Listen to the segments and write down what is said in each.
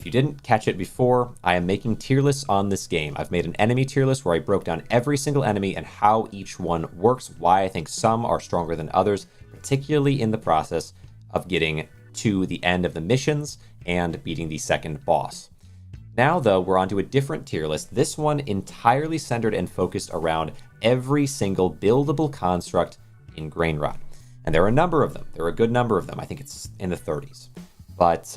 If you didn't catch it before, I am making tier lists on this game. I've made an enemy tier list where I broke down every single enemy and how each one works, why I think some are stronger than others, particularly in the process of getting to the end of the missions and beating the second boss. Now, though, we're onto a different tier list, this one entirely centered and focused around every single buildable construct in Grainrot. And there are a number of them. There are a good number of them. I think it's in the 30s. But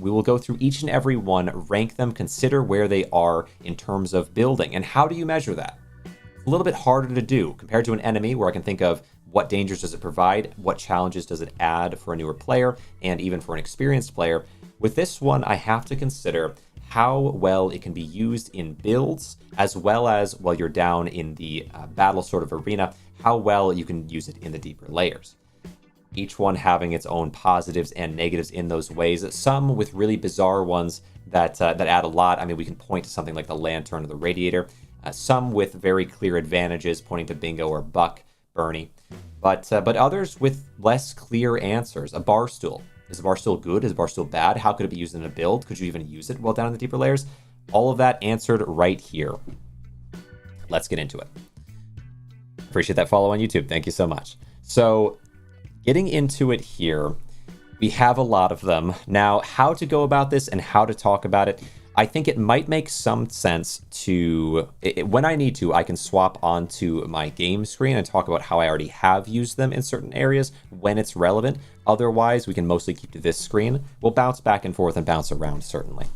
we will go through each and every one, rank them, consider where they are in terms of building. And how do you measure that? It's a little bit harder to do compared to an enemy, where I can think of what dangers does it provide, what challenges does it add for a newer player, and even for an experienced player. With this one, I have to consider how well it can be used in builds, as well as while you're down in the battle sort of arena, how well you can use it in the deeper layers. Each one having its own positives and negatives in those ways, some with really bizarre ones that add a lot. I mean, we can point to something like the lantern or the radiator, some with very clear advantages, pointing to Bingo or Buck, Bernie, but others with less clear answers. A Barstool. Is a Barstool good? Is a Barstool bad? How could it be used in a build? Could you even use it while down in the deeper layers? All of that answered right here. Let's get into it. Appreciate that follow on YouTube. Thank you so much. So, getting into it here, we have a lot of them. Now, how to go about this and how to talk about it, I think it might make some sense to, when I need to, I can swap onto my game screen and talk about how I already have used them in certain areas when it's relevant. Otherwise, we can mostly keep to this screen. We'll bounce back and forth and bounce around, certainly.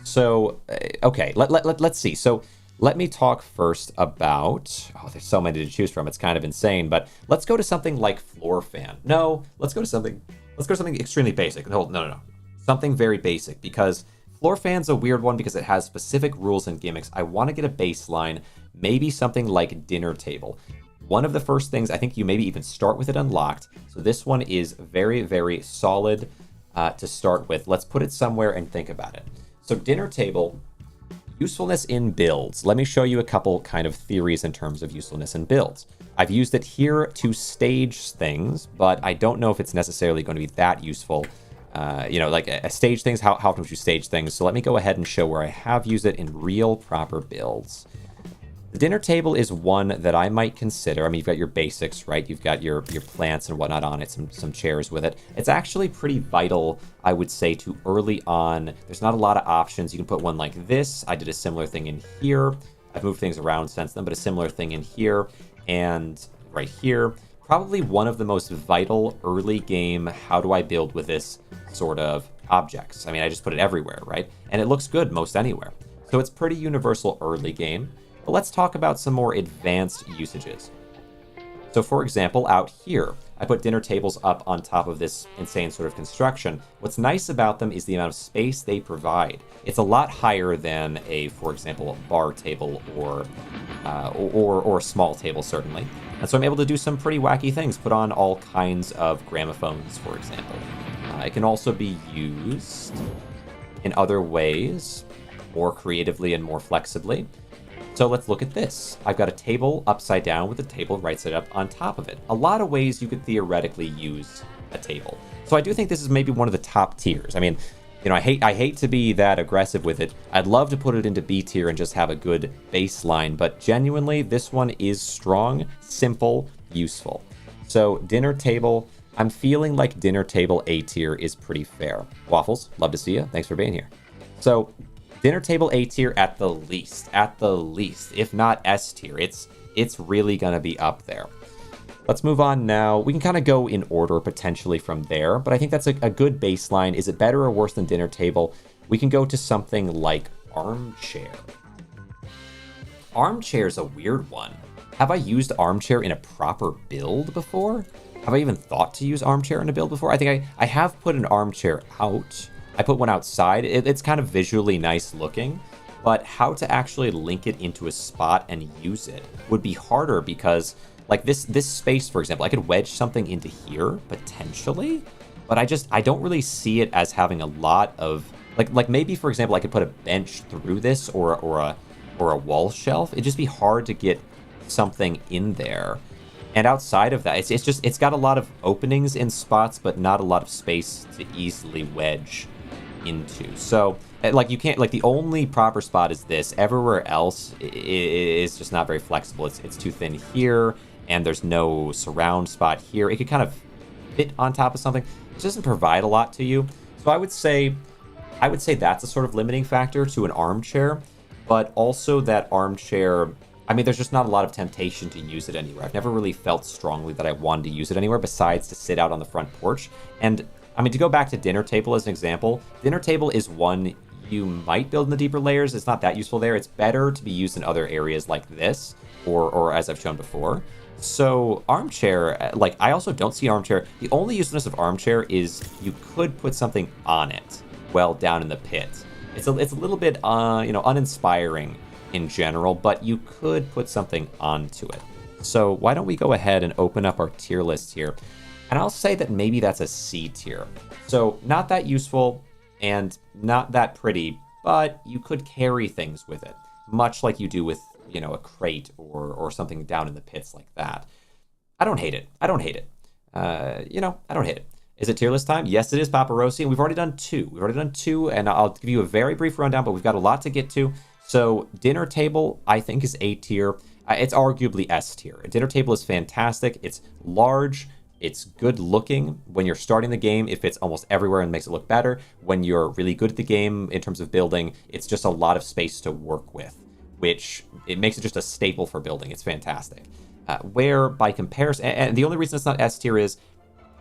So, okay, let's see. So, let me talk first about, there's so many to choose from. It's kind of insane, but let's go to something like floor fan. No, let's go to something extremely basic. No. Something very basic, because floor fan's a weird one because it has specific rules and gimmicks. I want to get a baseline, maybe something like dinner table. One of the first things, I think you maybe even start with it unlocked. So this one is very, very solid to start with. Let's put it somewhere and think about it. So dinner table, usefulness in builds. Let me show you a couple kind of theories in terms of usefulness in builds. I've used it here to stage things, but I don't know if it's necessarily going to be that useful. Like a stage things, how often would you stage things? So let me go ahead and show where I have used it in real proper builds. The dinner table is one that I might consider. I mean, you've got your basics, right? You've got your plants and whatnot on it, some chairs with it. It's actually pretty vital, I would say, to early on. There's not a lot of options. You can put one like this. I did a similar thing in here. I've moved things around since then, but a similar thing in here and right here. Probably one of the most vital early game, how do I build with this sort of objects. I mean, I just put it everywhere, right? And it looks good most anywhere. So it's pretty universal early game. But let's talk about some more advanced usages. So for example, out here, I put dinner tables up on top of this insane sort of construction. What's nice about them is the amount of space they provide. It's a lot higher than a, for example, bar table or a small table, certainly. And so I'm able to do some pretty wacky things, put on all kinds of gramophones, for example. It can also be used in other ways, more creatively and more flexibly. So let's look at this. I've got a table upside down with a table right side up on top of it. A lot of ways you could theoretically use a table. So I do think this is maybe one of the top tiers. I mean, I hate to be that aggressive with it. I'd love to put it into B tier and just have a good baseline, but genuinely, this one is strong, simple, useful. So dinner table, I'm feeling like dinner table A tier is pretty fair. Waffles, love to see you. Thanks for being here. So dinner table A tier at the least, if not S tier. It's really gonna be up there. Let's move on now. We can kind of go in order potentially from there, but I think that's a good baseline. Is it better or worse than dinner table? We can go to something like Armchair. Armchair's a weird one. Have I used Armchair in a proper build before? Have I even thought to use Armchair in a build before? I think I have put an Armchair out. I put one outside. It's kind of visually nice looking, but how to actually link it into a spot and use it would be harder because, like this space, for example, I could wedge something into here potentially, but I don't really see it as having a lot of like maybe, for example, I could put a bench through this or a wall shelf. It'd just be hard to get something in there. And outside of that, it's got a lot of openings in spots, but not a lot of space to easily wedge into. So Like, you can't, like, the only proper spot is this. Everywhere else is just not very flexible. It's too thin here, and there's no surround spot here. It could kind of fit on top of something. It doesn't provide a lot to you. So I would say that's a sort of limiting factor to an armchair, but also that armchair, I mean, there's just not a lot of temptation to use it anywhere. I've never really felt strongly that I wanted to use it anywhere besides to sit out on the front porch. And I mean, to go back to dinner table as an example, dinner table is one you might build in the deeper layers. It's not that useful there. It's better to be used in other areas like this, or as I've shown before. So armchair, like, I also don't see armchair. The only usefulness of armchair is you could put something on it, well down in the pit. It's a little bit, uninspiring in general, but you could put something onto it. So why don't we go ahead and open up our tier list here? And I'll say that maybe that's a C tier. So not that useful and not that pretty, but you could carry things with it, much like you do with, a crate or something down in the pits like that. I don't hate it. I don't hate it. I don't hate it. Is it tier list time? Yes, it is, Papa Rossi, and we've already done two. And I'll give you a very brief rundown, but we've got a lot to get to. So dinner table, I think, is A tier. It's arguably S tier. A dinner table is fantastic. It's large. It's good looking. When you're starting the game, it fits almost everywhere and makes it look better. When you're really good at the game in terms of building, it's just a lot of space to work with, which it makes it just a staple for building. It's fantastic. Where by comparison, and the only reason it's not S tier is,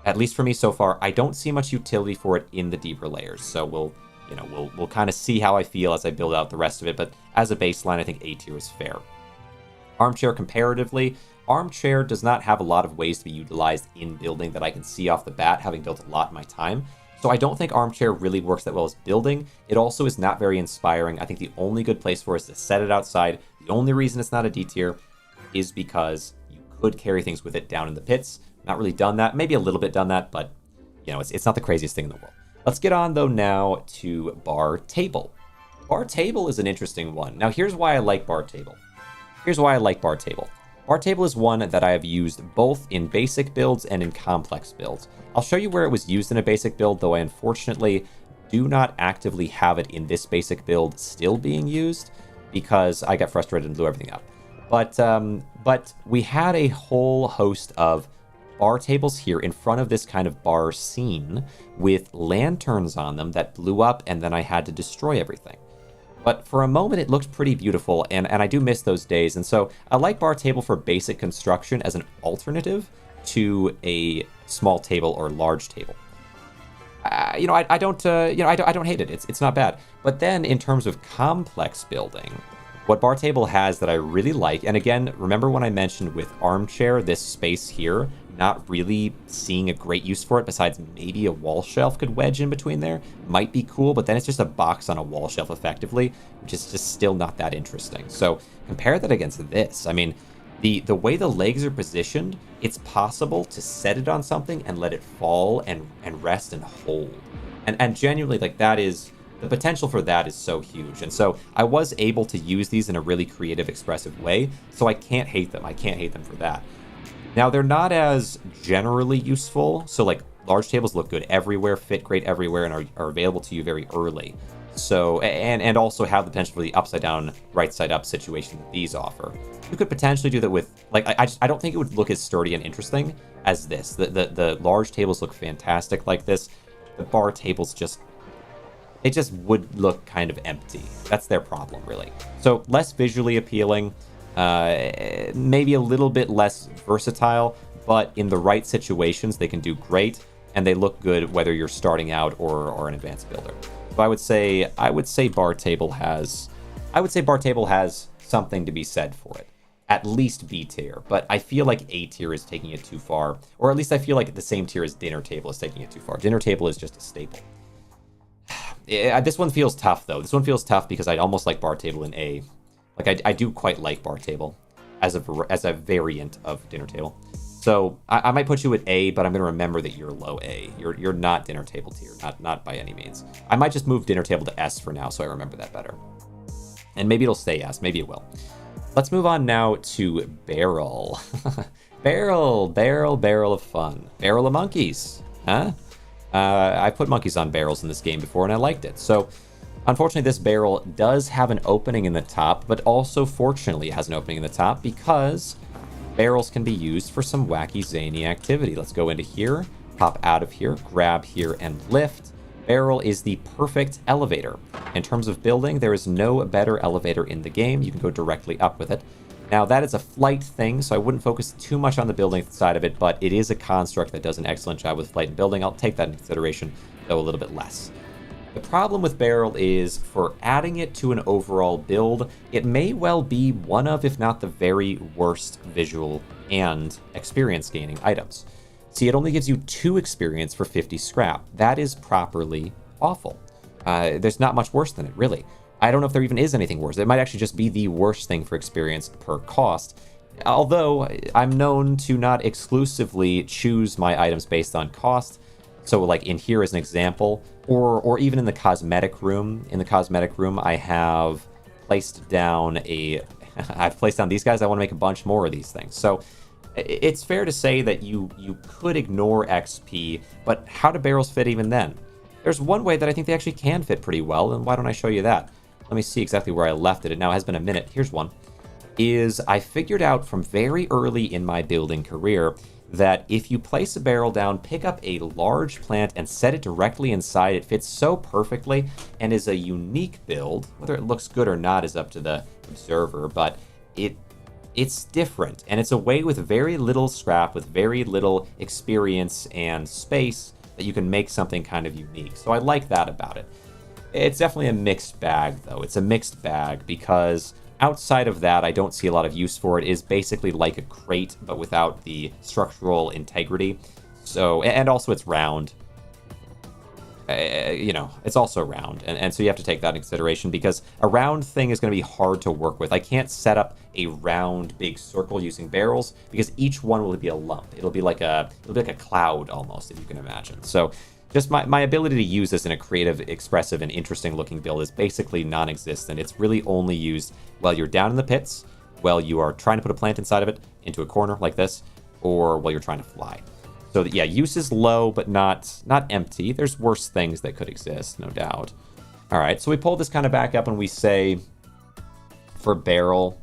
at least for me so far, I don't see much utility for it in the deeper layers. So we'll kind of see how I feel as I build out the rest of it. But as a baseline, I think A tier is fair. Armchair comparatively, Armchair does not have a lot of ways to be utilized in building that I can see off the bat, having built a lot in my time. So I don't think Armchair really works that well as building. It also is not very inspiring. I think the only good place for it is to set it outside. The only reason it's not a D tier is because you could carry things with it down in the pits. Not really done that. Maybe a little bit done that, but it's not the craziest thing in the world. Let's get on, though, now to bar table. Bar table is an interesting one. Now, here's why I like bar table. Bar table is one that I have used both in basic builds and in complex builds. I'll show you where it was used in a basic build, though I unfortunately do not actively have it in this basic build still being used because I got frustrated and blew everything up. But we had a whole host of bar tables here in front of this kind of bar scene with lanterns on them that blew up, and then I had to destroy everything. But for a moment, it looked pretty beautiful, and I do miss those days. And so I like bar table for basic construction as an alternative to a small table or large table. I don't hate it. It's not bad. But then in terms of complex building, what bar table has that I really like, and again, remember when I mentioned with Armchair, this space here, not really seeing a great use for it besides maybe a wall shelf could wedge in between there, might be cool, but then it's just a box on a wall shelf effectively, which is just still not that interesting. So compare that against this. I mean, the way the legs are positioned, it's possible to set it on something and let it fall and rest and hold. And genuinely, like, that is, the potential for that is so huge. And so I was able to use these in a really creative, expressive way, so I can't hate them. I can't hate them for that. Now, they're not as generally useful, so like large tables look good everywhere, fit great everywhere, and are available to you very early. So, and also have the potential for the upside down, right side up situation that these offer. You could potentially do that with, like, I don't think it would look as sturdy and interesting as this. The large tables look fantastic like this. The bar tables they just would look kind of empty. That's their problem, really. So less visually appealing. Maybe a little bit less versatile, but in the right situations, they can do great, and they look good whether you're starting out or an advanced builder. So I would say bar table has something to be said for it. At least B tier, but I feel like A tier is taking it too far, or at least I feel like the same tier as dinner table is taking it too far. Dinner table is just a staple. This one feels tough, though. This one feels tough because I'd almost like bar table in A. Like, I do quite like bar table as a variant of dinner table. So I might put you at A, but I'm going to remember that you're low A. You're not dinner table tier, not by any means. I might just move dinner table to S for now, so I remember that better. And maybe it'll stay S. Maybe it will. Let's move on now to barrel. Barrel of fun. Barrel of monkeys, huh? I put monkeys on barrels in this game before, and I liked it. So Unfortunately, this barrel does have an opening in the top, but also fortunately it has an opening in the top because barrels can be used for some wacky, zany activity. Let's go into here, pop out of here, grab here, and lift. Barrel is the perfect elevator. In terms of building, there is no better elevator in the game. You can go directly up with it. Now, that is a flight thing, so I wouldn't focus too much on the building side of it, but it is a construct that does an excellent job with flight and building. I'll take that into consideration, though a little bit less. The problem with barrel is, for adding it to an overall build, it may well be one of, if not the very worst visual and experience gaining items. See, it only gives you 2 experience for 50 scrap. That is properly awful. There's not much worse than it, really. I don't know if there even is anything worse. It might actually just be the worst thing for experience per cost. Although, I'm known to not exclusively choose my items based on cost. So, like, in here as an example, or even in the cosmetic room. In the cosmetic room, I have placed down I've placed down these guys. I want to make a bunch more of these things. So, it's fair to say that you could ignore XP, but how do barrels fit even then? There's one way that I think they actually can fit pretty well, and why don't I show you that? Let me see exactly where I left it. It now has been a minute. Here's one. I figured out from very early in my building career that if you place a barrel down, pick up a large plant, and set it directly inside, it fits so perfectly and is a unique build. Whether it looks good or not is up to the observer, but it's different, and it's a way with very little scrap, with very little experience and space, that you can make something kind of unique. So I like that about it. It's definitely a mixed bag, though. It's a mixed bag because outside of that, I don't see a lot of use for it. It is basically like a crate, but without the structural integrity. So, and also it's round. It's also round. And so you have to take that into consideration because a round thing is going to be hard to work with. I can't set up a round big circle using barrels because each one will be a lump. It'll be like a cloud almost, if you can imagine. So just my ability to use this in a creative, expressive, and interesting looking build is basically non-existent. It's really only used while you're down in the pits, while you are trying to put a plant inside of it into a corner like this, or while you're trying to fly. So yeah, use is low, but not empty. There's worse things that could exist, no doubt. All right, so we pull this kind of back up and we say, for barrel,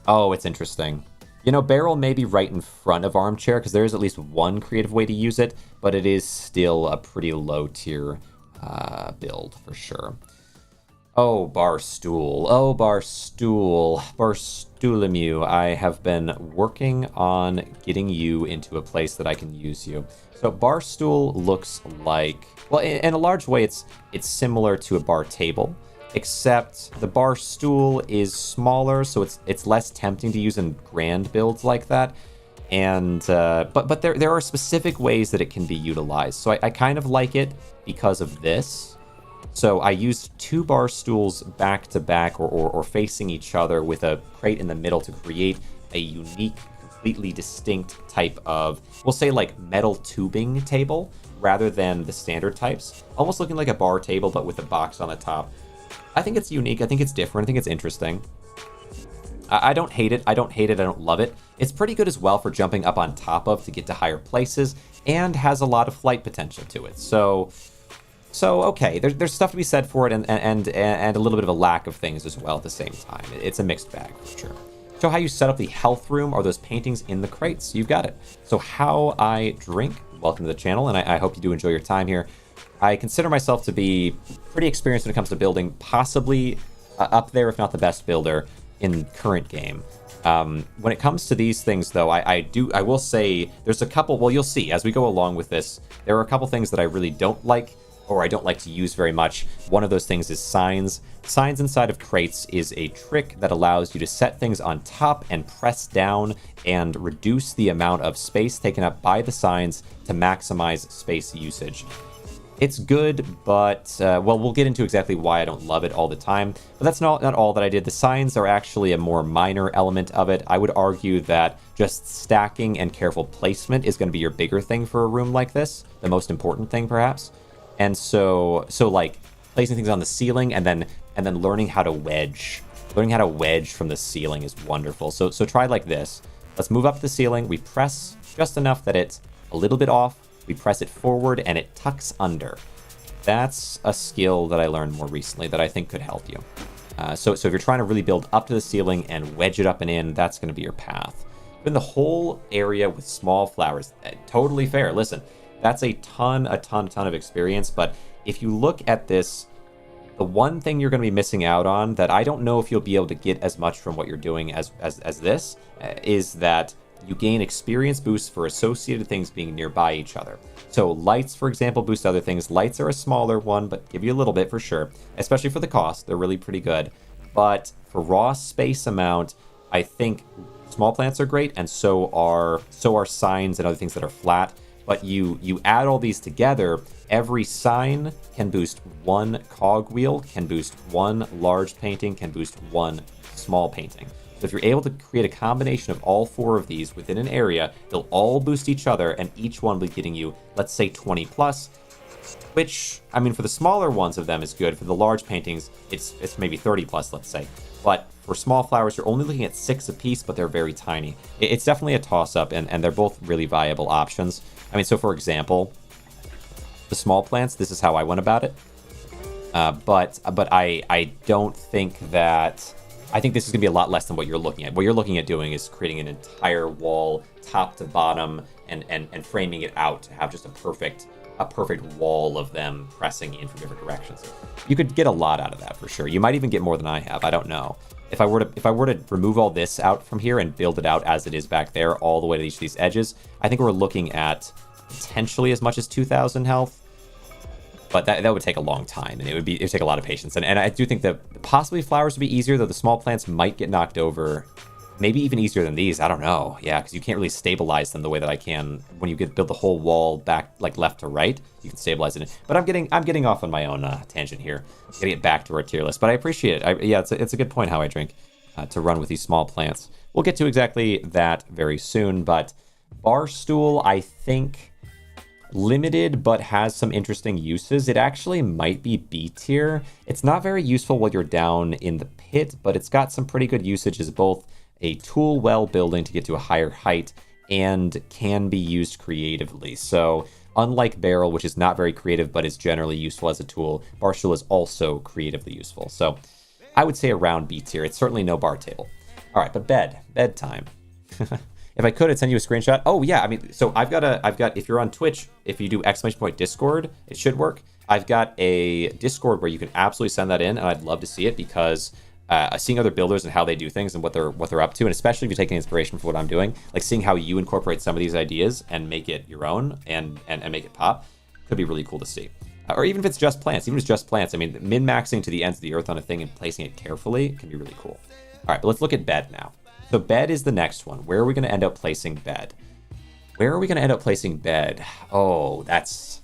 oh, it's interesting. Barrel may be right in front of Armchair because there is at least one creative way to use it, but it is still a pretty low tier build for sure. Oh, Barstool. Oh, Barstool. Barstoolemu. I have been working on getting you into a place that I can use you. So Barstool looks like, well, in a large way, it's similar to a bar table, except the bar stool is smaller, so it's less tempting to use in grand builds like that. And but there are specific ways that it can be utilized. So I kind of like it because of this. So I used 2 bar stools back to back or facing each other with a crate in the middle to create a unique, completely distinct type of, we'll say like metal tubing table rather than the standard types. Almost looking like a bar table, but with a box on the top. I think it's unique. I think it's different. I think it's interesting. I don't hate it. I don't love it. It's pretty good as well for jumping up on top of to get to higher places and has a lot of flight potential to it. So okay, there's stuff to be said for it and a little bit of a lack of things as well at the same time. It's a mixed bag for sure. Show how you set up the health room or those paintings in the crates. You've got it. So how I drink. Welcome to the channel, and I hope you do enjoy your time here. I consider myself to be pretty experienced when it comes to building, possibly up there, if not the best builder in current game. When it comes to these things, though, I will say there's a couple, well, you'll see as we go along with this, there are a couple things that I really don't like, or I don't like to use very much. One of those things is signs. Signs inside of crates is a trick that allows you to set things on top and press down and reduce the amount of space taken up by the signs to maximize space usage. It's good, but, well, we'll get into exactly why I don't love it all the time. But that's not all that I did. The signs are actually a more minor element of it. I would argue that just stacking and careful placement is going to be your bigger thing for a room like this. The most important thing, perhaps. And so like, placing things on the ceiling and then learning how to wedge. Learning how to wedge from the ceiling is wonderful. So try like this. Let's move up the ceiling. We press just enough that it's a little bit off. We press it forward and it tucks under. That's a skill that I learned more recently that I think could help you. So if you're trying to really build up to the ceiling and wedge it up and in, that's going to be your path. But in the whole area with small flowers, totally fair. Listen, that's a ton of experience. But if you look at this, the one thing you're going to be missing out on that I don't know if you'll be able to get as much from what you're doing as this is that you gain experience boosts for associated things being nearby each other. So lights, for example, boost other things. Lights are a smaller one, but give you a little bit for sure, especially for the cost. They're really pretty good. But for raw space amount, I think small plants are great, and so are signs and other things that are flat. But you add all these together, every sign can boost one cogwheel, can boost one large painting, can boost one small painting. So if you're able to create a combination of all four of these within an area, they'll all boost each other, and each one will be getting you, let's say, 20 plus, which, I mean, for the smaller ones of them is good. For the large paintings, it's maybe 30 plus, let's say. But for small flowers, you're only looking at 6 apiece, but they're very tiny. It's definitely a toss-up, and they're both really viable options. I mean, so for example, the small plants, this is how I went about it. But I don't think that... I think this is going to be a lot less than what you're looking at. What you're looking at doing is creating an entire wall, top to bottom, and framing it out to have just a perfect wall of them pressing in from different directions. You could get a lot out of that for sure. You might even get more than I have. I don't know. If I were to remove all this out from here and build it out as it is back there, all the way to each of these edges, I think we're looking at potentially as much as 2,000 health. But that would take a long time, and it would take a lot of patience. And I do think that possibly flowers would be easier, though the small plants might get knocked over. Maybe even easier than these. I don't know. Yeah, because you can't really stabilize them the way that I can when you build the whole wall back, like left to right. You can stabilize it. But I'm getting off on my own tangent here. Getting it back to our tier list, but I appreciate it. Yeah, it's a good point how I drink to run with these small plants. We'll get to exactly that very soon. But Barstool, I think, limited but has some interesting uses. It actually might be B tier. It's not very useful while you're down in the pit, but it's got some pretty good usage as both a tool well building to get to a higher height and can be used creatively. So unlike Barrel, which is not very creative but is generally useful as a tool, Barstool is also creatively useful. So I would say around B tier. It's certainly no bar table. All right, but bedtime. If I could, I'd send you a screenshot. Oh yeah, I mean, so I've got, if you're on Twitch, if you do ! Discord, it should work. I've got a Discord where you can absolutely send that in, and I'd love to see it because seeing other builders and how they do things and what they're up to, and especially if you're taking inspiration from what I'm doing, like seeing how you incorporate some of these ideas and make it your own and make it pop, could be really cool to see. Or even if it's just plants, I mean, min-maxing to the ends of the earth on a thing and placing it carefully can be really cool. All right, but let's look at bed now. So bed is the next one. Where are we going to end up placing bed? Oh, that's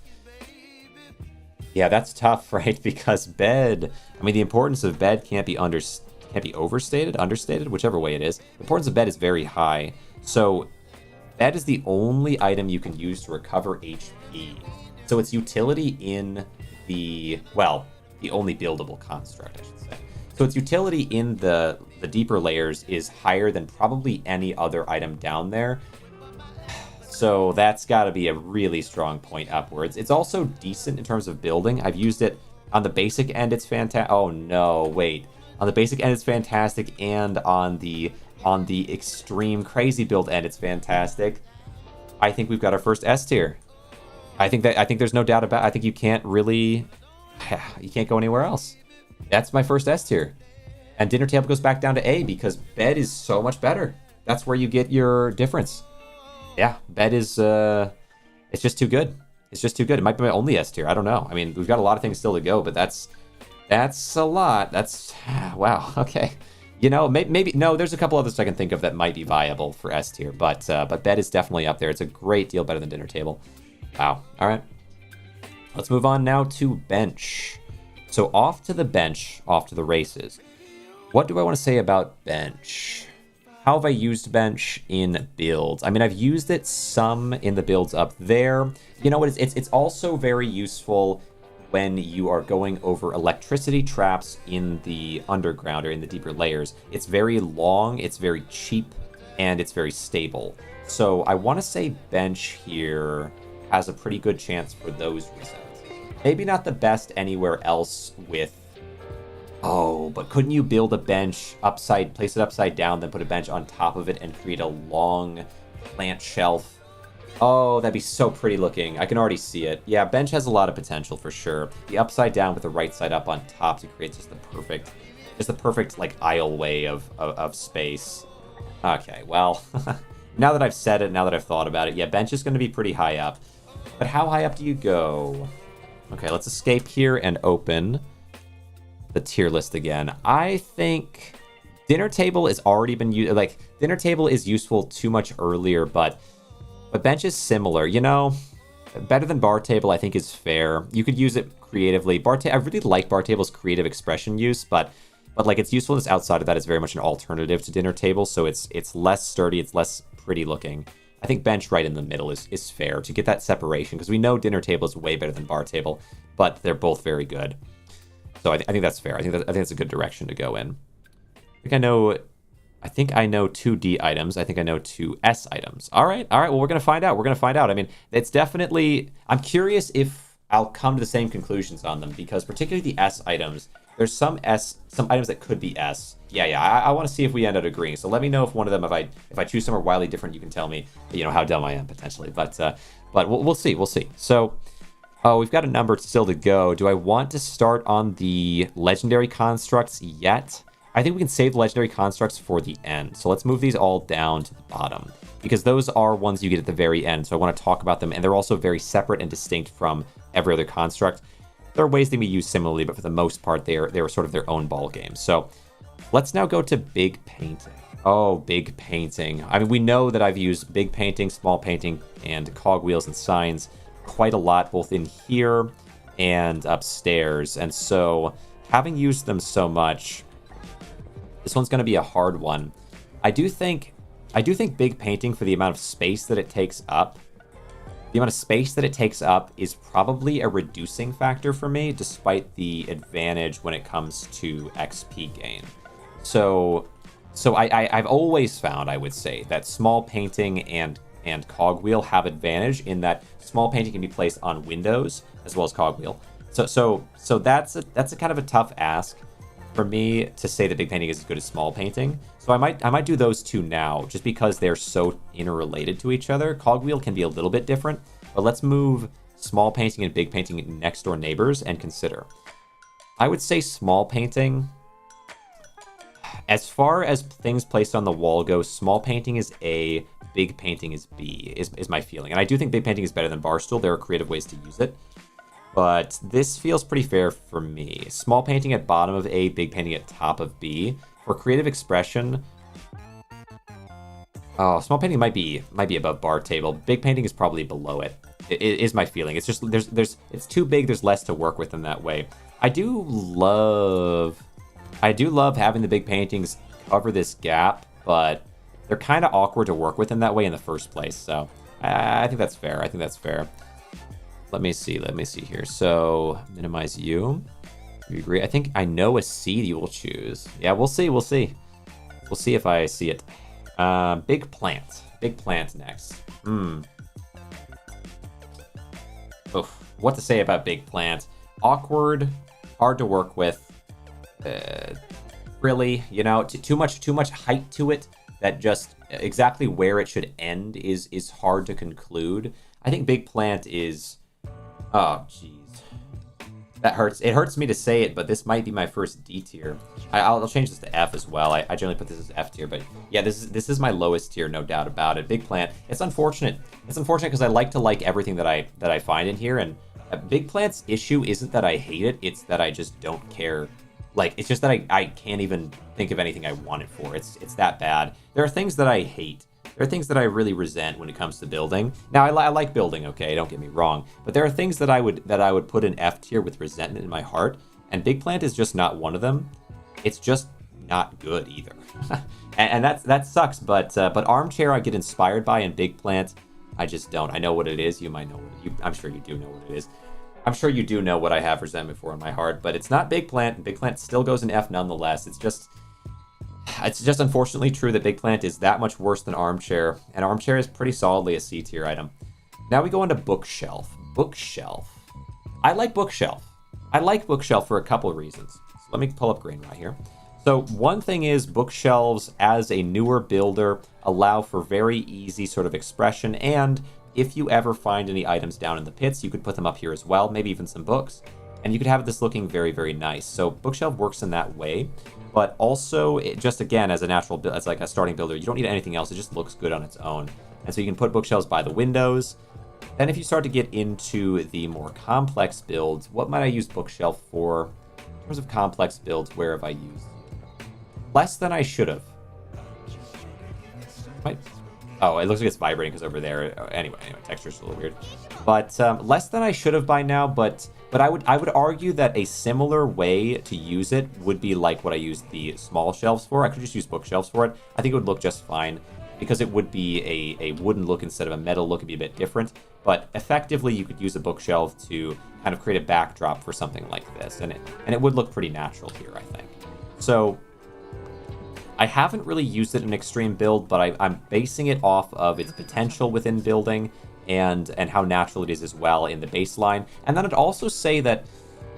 tough, right? Because bed, I mean, the importance of bed can't be overstated, understated, whichever way it is. The importance of bed is very high. So bed is the only item you can use to recover HP. So its utility in the only buildable construct, I should say. So its utility in the deeper layers is higher than probably any other item down there. So that's got to be a really strong point upwards. It's also decent in terms of building. I've used it on the basic end. It's fantastic. Oh no, wait. On the basic end, it's fantastic, and on the extreme crazy build end, it's fantastic. I think we've got our first S tier. I think there's no doubt about it. I think you can't go anywhere else. That's my first S tier. And dinner table goes back down to A because bed is so much better. That's where you get your difference. Yeah, bed is, it's just too good. It might be my only S tier. I don't know. I mean, we've got a lot of things still to go, but that's a lot. Wow. Okay. You know, maybe, no, there's a couple others I can think of that might be viable for S tier, but bed is definitely up there. It's a great deal better than dinner table. Wow. All right. Let's move on now to bench. So off to the bench, off to the races. What do I want to say about bench? How have I used bench in builds? I mean, I've used it some in the builds up there. You know what? It's also very useful when you are going over electricity traps in the underground or in the deeper layers. It's very long, it's very cheap, and it's very stable. So I want to say bench here has a pretty good chance for those reasons. Maybe not the best anywhere else with... Oh, but couldn't you build a bench place it upside down, then put a bench on top of it and create a long plant shelf? Oh, that'd be so pretty looking. I can already see it. Yeah, bench has a lot of potential for sure. The upside down with the right side up on top to create just the perfect like aisleway of space. Okay, well, now that I've said it, now that I've thought about it, yeah, bench is going to be pretty high up. But how high up do you go? Okay, let's escape here and open the tier list again. I think dinner table has already been used. Like, dinner table is useful too much earlier, but bench is similar. You know, better than bar table, I think, is fair. You could use it creatively. I really like bar table's creative expression use, but like its usefulness outside of that is very much an alternative to dinner table. So it's less sturdy, it's less pretty looking. I think bench right in the middle is fair to get that separation, because we know dinner table is way better than bar table, but they're both very good. So I think that's fair. I think that's a good direction to go in. I think I know 2 D items. I think I know 2 S items. All right. Well, we're gonna find out. I mean, it's definitely. I'm curious if I'll come to the same conclusions on them, because particularly the S items, there's some items that could be S. Yeah. I want to see if we end up agreeing. So let me know if one of them, if I choose somewhere wildly different, you can tell me, how dumb I am potentially. But we'll see. So. Oh, we've got a number still to go. Do I want to start on the legendary constructs yet? I think we can save the legendary constructs for the end. So let's move these all down to the bottom, because those are ones you get at the very end. So I want to talk about them, and they're also very separate and distinct from every other construct. There are ways they can be used similarly, but for the most part, they are sort of their own ball game. So let's now go to big painting. Oh, big painting. I mean, we know that I've used big painting, small painting, and cogwheels and signs quite a lot, both in here and upstairs. And so having used them so much, this one's going to be a hard one. I do think big painting, for the amount of space that it takes up, is probably a reducing factor for me, despite the advantage when it comes to XP gain. So I've always found, I would say, that small painting and cogwheel have advantage in that small painting can be placed on windows as well as cogwheel. So that's a kind of a tough ask for me to say that big painting is as good as small painting. So I might do those two now, just because they're so interrelated to each other. Cogwheel can be a little bit different, but let's move small painting and big painting next door neighbors and consider. I would say small painting, as far as things placed on the wall go, small painting is A, big painting is B, is my feeling. And I do think big painting is better than Barstool. There are creative ways to use it, but this feels pretty fair for me. Small painting at bottom of A, big painting at top of B. For creative expression, oh, small painting might be above bar table. Big painting is probably below it. It is my feeling. It's just it's too big. There's less to work with in that way. I do love having the big paintings cover this gap, but they're kind of awkward to work with in that way in the first place. So I think that's fair. Let me see here. So minimize you. You agree? I think I know a seed you will choose. Yeah, we'll see. We'll see if I see it. Big plant next. Oof. What to say about big plant? Awkward, hard to work with. Really, too much height to it. That just exactly where it should end is hard to conclude. I think big plant is. Oh, jeez. That hurts. It hurts me to say it, but this might be my first D tier. I'll change this to F as well. I generally put this as F tier, but yeah, this is my lowest tier, no doubt about it. Big plant. It's unfortunate. It's unfortunate because I like everything that I find in here, and big plant's issue isn't that I hate it. It's that I just don't care. Like, it's just that I can't even think of anything I want it for. It's that bad. There are things that I hate. There are things that I really resent when it comes to building. Now, I like building, okay? Don't get me wrong. But there are things that I would put in F tier with resentment in my heart, and big plant is just not one of them. It's just not good either. and that sucks, but Armchair I get inspired by, and big plant I just don't. I know what it is. You might know I'm sure you do know what it is. I'm sure you do know what I have resentment for in my heart, but it's not big plant, and big plant still goes in F nonetheless. It's just unfortunately true that big plant is that much worse than Armchair, and Armchair is pretty solidly a C tier item. Now we go into bookshelf. I like Bookshelf. I like Bookshelf for a couple of reasons. So let me pull up Grainrot here. So one thing is Bookshelves, as a newer builder, allow for very easy sort of expression, and if you ever find any items down in the pits, you could put them up here as well, maybe even some books, and you could have this looking very, very nice. So Bookshelf works in that way, but also, just again, as a natural, as like a starting builder, you don't need anything else. It just looks good on its own. And so you can put bookshelves by the windows. Then if you start to get into the more complex builds, what might I use Bookshelf for? In terms of complex builds, where have I used? Less than I should have. Oh, it looks like it's vibrating because over there. Anyway, texture's a little weird. But less than I should have by now, but I would argue that a similar way to use it would be like what I used the small shelves for. I could just use bookshelves for it. I think it would look just fine because it would be a wooden look instead of a metal look. It'd be a bit different. But effectively, you could use a bookshelf to kind of create a backdrop for something like this. And it would look pretty natural here, I think. So I haven't really used it in extreme build, but I'm basing it off of its potential within building and how natural it is as well in the baseline. And then I'd also say that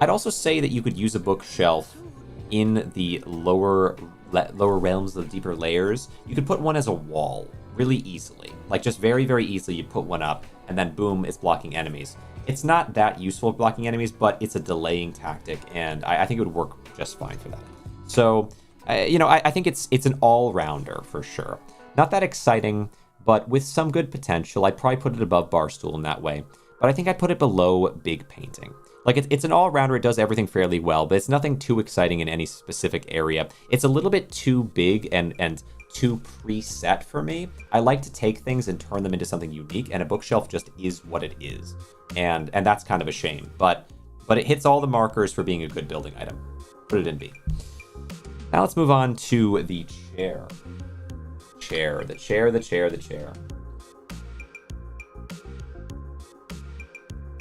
you could use a bookshelf in the lower realms, the deeper layers. You could put one as a wall really easily, like just very, very easily. You put one up, and then boom, it's blocking enemies. It's not that useful at blocking enemies, but it's a delaying tactic, and I think it would work just fine for that. So, I think it's an all-rounder for sure. Not that exciting, but with some good potential. I'd probably put it above Barstool in that way, but I think I'd put it below Big Painting. Like, it's an all-rounder. It does everything fairly well, but it's nothing too exciting in any specific area. It's a little bit too big and too preset for me. I like to take things and turn them into something unique, and a bookshelf just is what it is. And that's kind of a shame, but it hits all the markers for being a good building item. Put it in B. Now let's move on to the chair. The chair.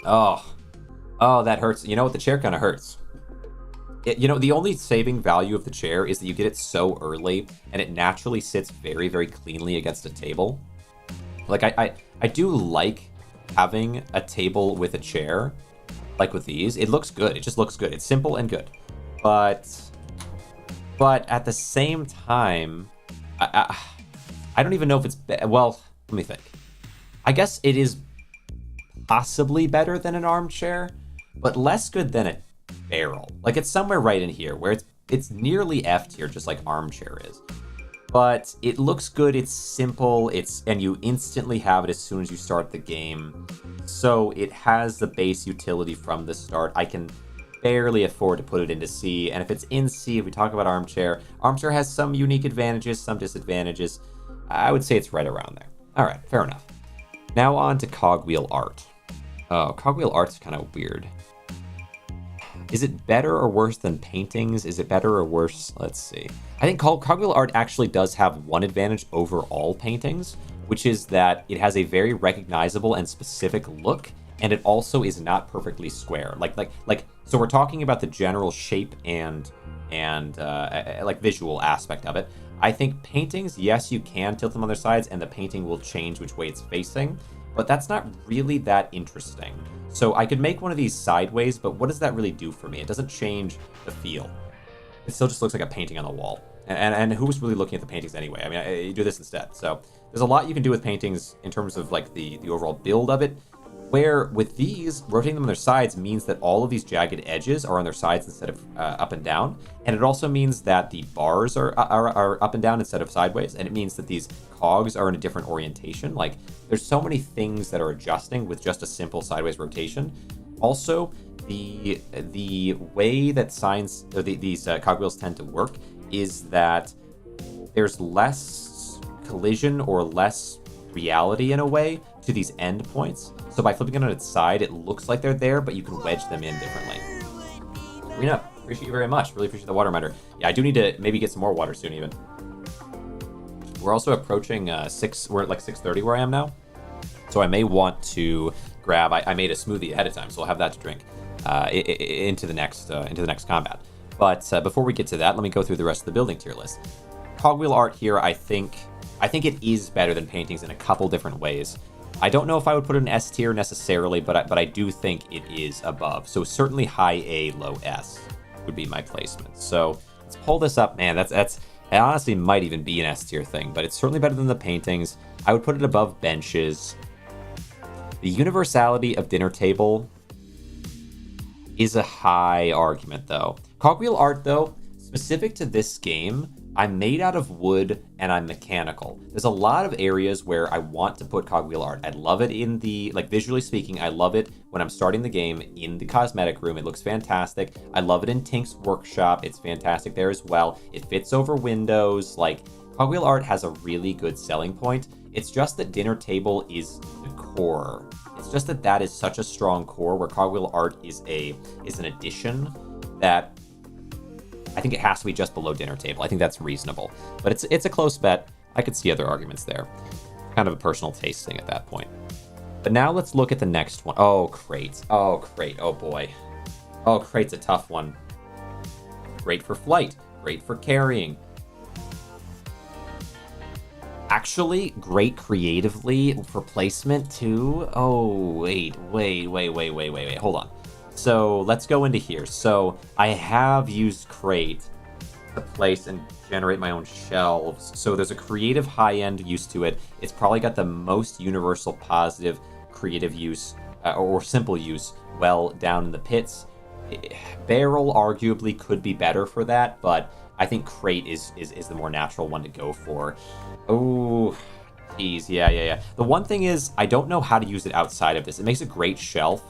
Oh, that hurts. You know what? The chair kind of hurts. The only saving value of the chair is that you get it so early, and it naturally sits very, very cleanly against a table. Like, I do like having a table with a chair, like with these. It looks good. It just looks good. It's simple and good. But at the same time, I don't even know if it's... Well, let me think. I guess it is possibly better than an armchair, but less good than a barrel. Like, it's somewhere right in here, where it's nearly F tier, just like Armchair is. But it looks good, it's simple, and you instantly have it as soon as you start the game. So it has the base utility from the start. I can barely afford to put it into C, and if it's in C, if we talk about Armchair has some unique advantages, some disadvantages. I would say it's right around there. All right, fair enough. Now on to Cogwheel Art. Oh, Cogwheel Art's kind of weird. Is it better or worse than paintings? Is it better or worse? Let's see. I think Cogwheel Art actually does have one advantage over all paintings, which is that it has a very recognizable and specific look, and it also is not perfectly square. So we're talking about the general shape and like visual aspect of it. I think paintings, yes, you can tilt them on their sides, and the painting will change which way it's facing, but that's not really that interesting. So I could make one of these sideways, but what does that really do for me? It doesn't change the feel. It still just looks like a painting on the wall. And who's really looking at the paintings anyway? I mean, you do this instead. So there's a lot you can do with paintings in terms of like the overall build of it, where with these, rotating them on their sides means that all of these jagged edges are on their sides instead of up and down. And it also means that the bars are up and down instead of sideways. And it means that these cogs are in a different orientation. Like, there's so many things that are adjusting with just a simple sideways rotation. Also, the way that these cogwheels tend to work is that there's less collision or less reality in a way to these end points. So by flipping it on its side, it looks like they're there, but you can wedge them in differently. Rena, appreciate you very much. Really appreciate the water reminder. Yeah, I do need to maybe get some more water soon even. We're also approaching we're at like 6:30 where I am now. So I may want to grab, I made a smoothie ahead of time, so I'll have that to drink into the next combat. But before we get to that, let me go through the rest of the building tier list. Cogwheel Art here, I think it is better than paintings in a couple different ways. I don't know if I would put it in S tier necessarily, but I do think it is above. So certainly high A, low S would be my placement. So let's pull this up. Man, it honestly might even be an S tier thing, but it's certainly better than the paintings. I would put it above benches. The universality of dinner table is a high argument, though. Cogwheel art, though, specific to this game, I'm made out of wood and I'm mechanical. There's a lot of areas where I want to put cogwheel art. I love it in the, like, visually speaking, I love it when I'm starting the game in the cosmetic room. It looks fantastic. I love it in Tink's workshop. It's fantastic there as well. It fits over windows. Like, cogwheel art has a really good selling point. It's just that dinner table is the core. It's just that that is such a strong core where cogwheel art is an addition that I think it has to be just below dinner table. I think that's reasonable. But it's a close bet. I could see other arguments there. Kind of a personal taste thing at that point. But now let's look at the next one. Oh, crate. Oh, crate. Oh, boy. Oh, crate's a tough one. Great for flight. Great for carrying. Actually, great creatively for placement, too. Oh, wait. Hold on. So let's go into here. So I have used crate to place and generate my own shelves. So there's a creative high-end use to it. It's probably got the most universal positive creative use or simple use well down in the pits. Barrel arguably could be better for that, but I think crate is the more natural one to go for. Oh, geez. Yeah. The one thing is I don't know how to use it outside of this. It makes a great shelf.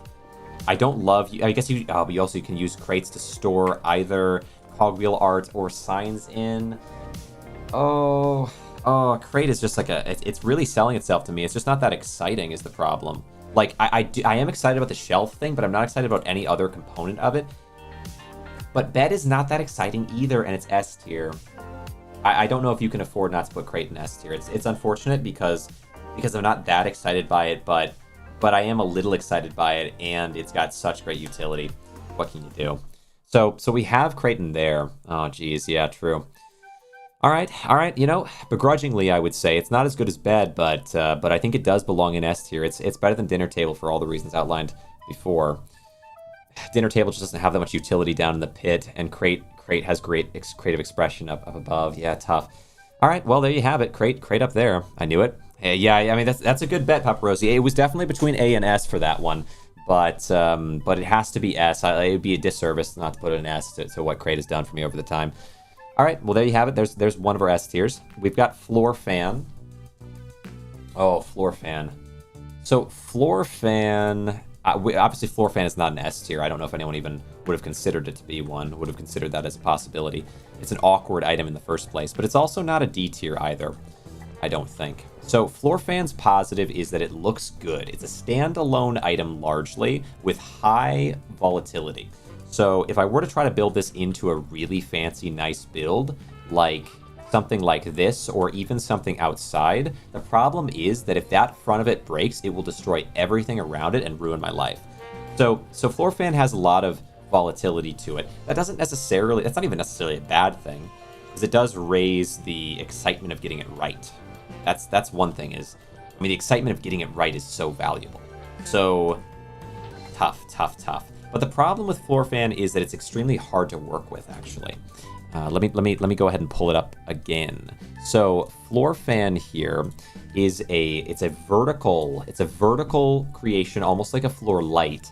I don't love, I guess you also can use crates to store either cogwheel art or signs in. Oh, crate is just like it's really selling itself to me. It's just not that exciting is the problem. Like, I am excited about the shelf thing, but I'm not excited about any other component of it. But bed is not that exciting either, and it's S tier. I don't know if you can afford not to put crate in S tier. It's unfortunate because I'm not that excited by it, but I am a little excited by it, and it's got such great utility. What can you do? So we have Creighton there. Oh, geez, yeah, true. All right. You know, begrudgingly, I would say it's not as good as bed, but I think it does belong in S tier. It's better than dinner table for all the reasons outlined before. Dinner table just doesn't have that much utility down in the pit, and crate has great creative expression up above. Yeah, tough. All right, well, there you have it. Crate up there. I knew it. Yeah, I mean, that's a good bet, Paparosi. It was definitely between A and S for that one, but it has to be S. It would be a disservice not to put an S to what Crate has done for me over the time. All right, well, there you have it. There's one of our S tiers. We've got Floor Fan. Oh, Floor Fan. So Floor Fan, obviously Floor Fan is not an S tier. I don't know if anyone even would have considered it to be one, would have considered that as a possibility. It's an awkward item in the first place, but it's also not a D tier either, I don't think. So Floor Fan's positive is that it looks good. It's a standalone item largely with high volatility. So if I were to try to build this into a really fancy, nice build, like something like this or even something outside, the problem is that if that front of it breaks, it will destroy everything around it and ruin my life. So Floor Fan has a lot of volatility to it. That's not even necessarily a bad thing, because it does raise the excitement of getting it right. That's one thing is, I mean, the excitement of getting it right is so valuable. So tough. But the problem with Floor Fan is that it's extremely hard to work with, actually. Let me go ahead and pull it up again. So Floor Fan here is a vertical creation, almost like a floor light.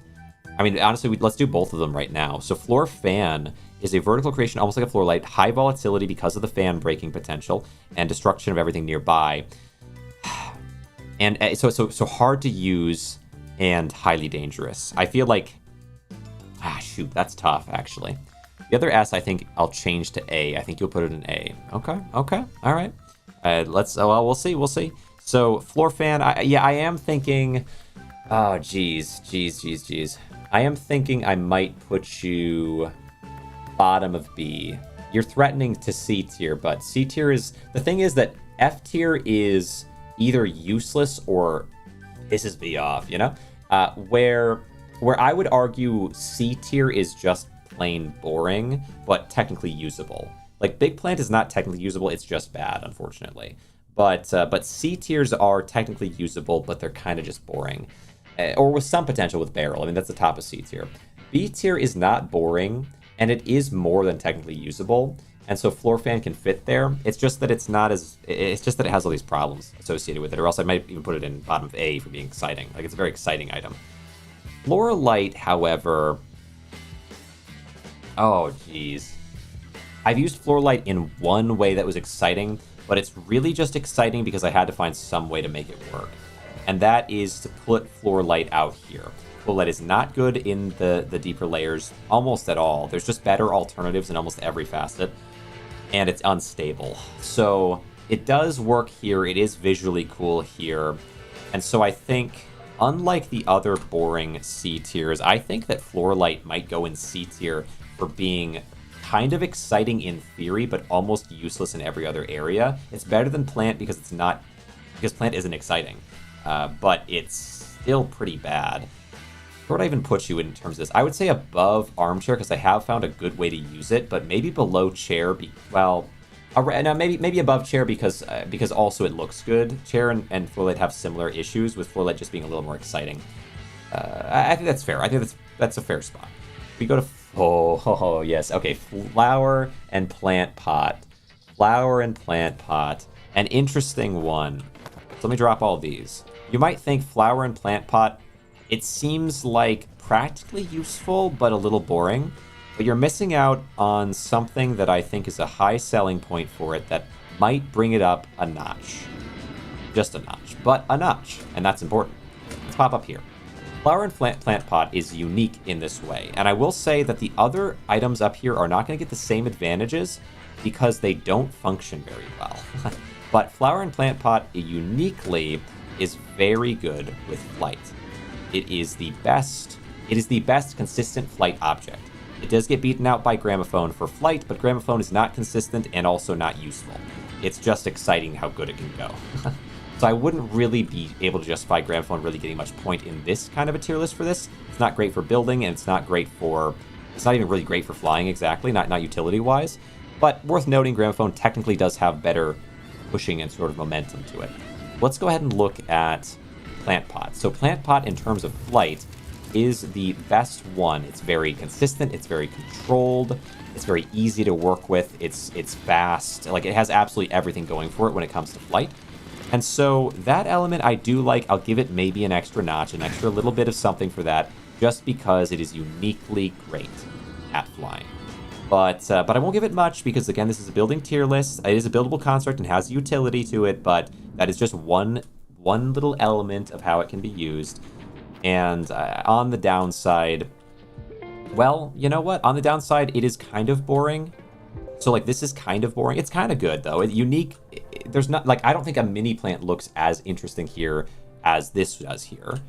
I mean, honestly, let's do both of them right now. So Floor Fan is a vertical creation, almost like a floor light, high volatility because of the fan breaking potential and destruction of everything nearby. And so hard to use and highly dangerous. I feel like, shoot, that's tough, actually. The other S, I think I'll change to A. I think you'll put it in A. Okay, all right. We'll see. So Floor Fan, I am thinking, oh, geez. I am thinking I might put you bottom of B. You're threatening to C tier, but C tier is, the thing is that F tier is either useless or pisses me off, you know? Where I would argue C tier is just plain boring, but technically usable. Like, Big Plant is not technically usable, it's just bad, unfortunately. But C tiers are technically usable, but they're kind of just boring. Or with some potential with barrel. I mean, that's the top of C tier. B tier is not boring, and it is more than technically usable. And so floor fan can fit there. It's just that it's not as... It's just that it has all these problems associated with it, or else I might even put it in bottom of A for being exciting. Like, it's a very exciting item. Floor light, however... Oh, geez. I've used floor light in one way that was exciting, but it's really just exciting because I had to find some way to make it work. And that is to put floor light out here. Floor light is not good in the deeper layers almost at all. There's just better alternatives in almost every facet. And it's unstable. So it does work here. It is visually cool here. And so I think, unlike the other boring C tiers, I think that floor light might go in C tier for being kind of exciting in theory, but almost useless in every other area. It's better than plant because plant isn't exciting, but it's still pretty bad. Where would I even put you in terms of this? I would say above armchair because I have found a good way to use it, but maybe below chair. No, maybe above chair because also it looks good. Chair and floor light have similar issues, with floor light just being a little more exciting. I think that's fair. I think that's a fair spot. We go to yes. Okay, flower and plant pot. Flower and plant pot. An interesting one. So let me drop all these. You might think flower and plant pot, it seems like practically useful, but a little boring. But you're missing out on something that I think is a high selling point for it that might bring it up a notch. Just a notch, but a notch, and that's important. Let's pop up here. Flower and plant pot is unique in this way, and I will say that the other items up here are not going to get the same advantages because they don't function very well. But flower and plant pot uniquely is very good with flight. It is the best consistent flight object. It does get beaten out by Gramophone for flight, but Gramophone is not consistent and also not useful. It's just exciting how good it can go. So I wouldn't really be able to justify Gramophone really getting much point in this kind of a tier list for this. It's not great for building, and it's not even really great for flying exactly, not utility-wise. But worth noting, Gramophone technically does have better pushing and sort of momentum to it. Let's go ahead and look at Plant Pot. So Plant Pot, in terms of flight, is the best one. It's very consistent, it's very controlled, it's very easy to work with, it's fast, like it has absolutely everything going for it when it comes to flight. And so that element I do like. I'll give it maybe an extra notch, an extra little bit of something for that, just because it is uniquely great at flying. But I won't give it much because, again, this is a building tier list. It is a buildable construct and has utility to it, but that is just one little element of how it can be used. And on the downside, well, you know what? On the downside, it is kind of boring. So, like, this is kind of boring. It's kind of good, though. There's not, like, I don't think a mini plant looks as interesting here as this does here.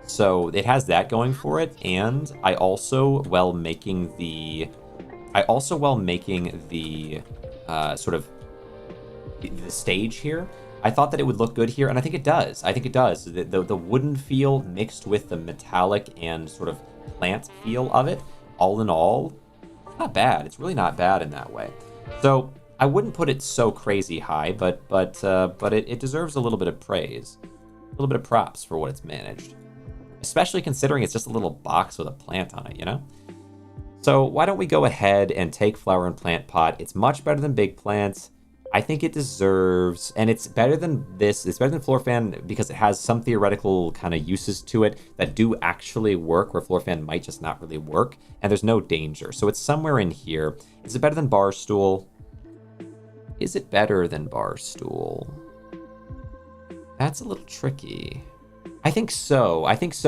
So it has that going for it. And I also, while making the sort of the stage here, I thought that it would look good here, and I think it does. The wooden feel mixed with the metallic and sort of plant feel of it, all in all, it's not bad. It's really not bad in that way. So I wouldn't put it so crazy high, but it deserves a little bit of praise, a little bit of props for what it's managed, especially considering it's just a little box with a plant on it, you know? So why don't we go ahead and take Flower and Plant Pot? It's much better than Big Plants. I think it deserves, and it's better than this. It's better than Floor Fan because it has some theoretical kind of uses to it that do actually work, where Floor Fan might just not really work, and there's no danger. So it's somewhere in here. Is it better than Barstool? Is it better than Barstool? That's a little tricky. I think so.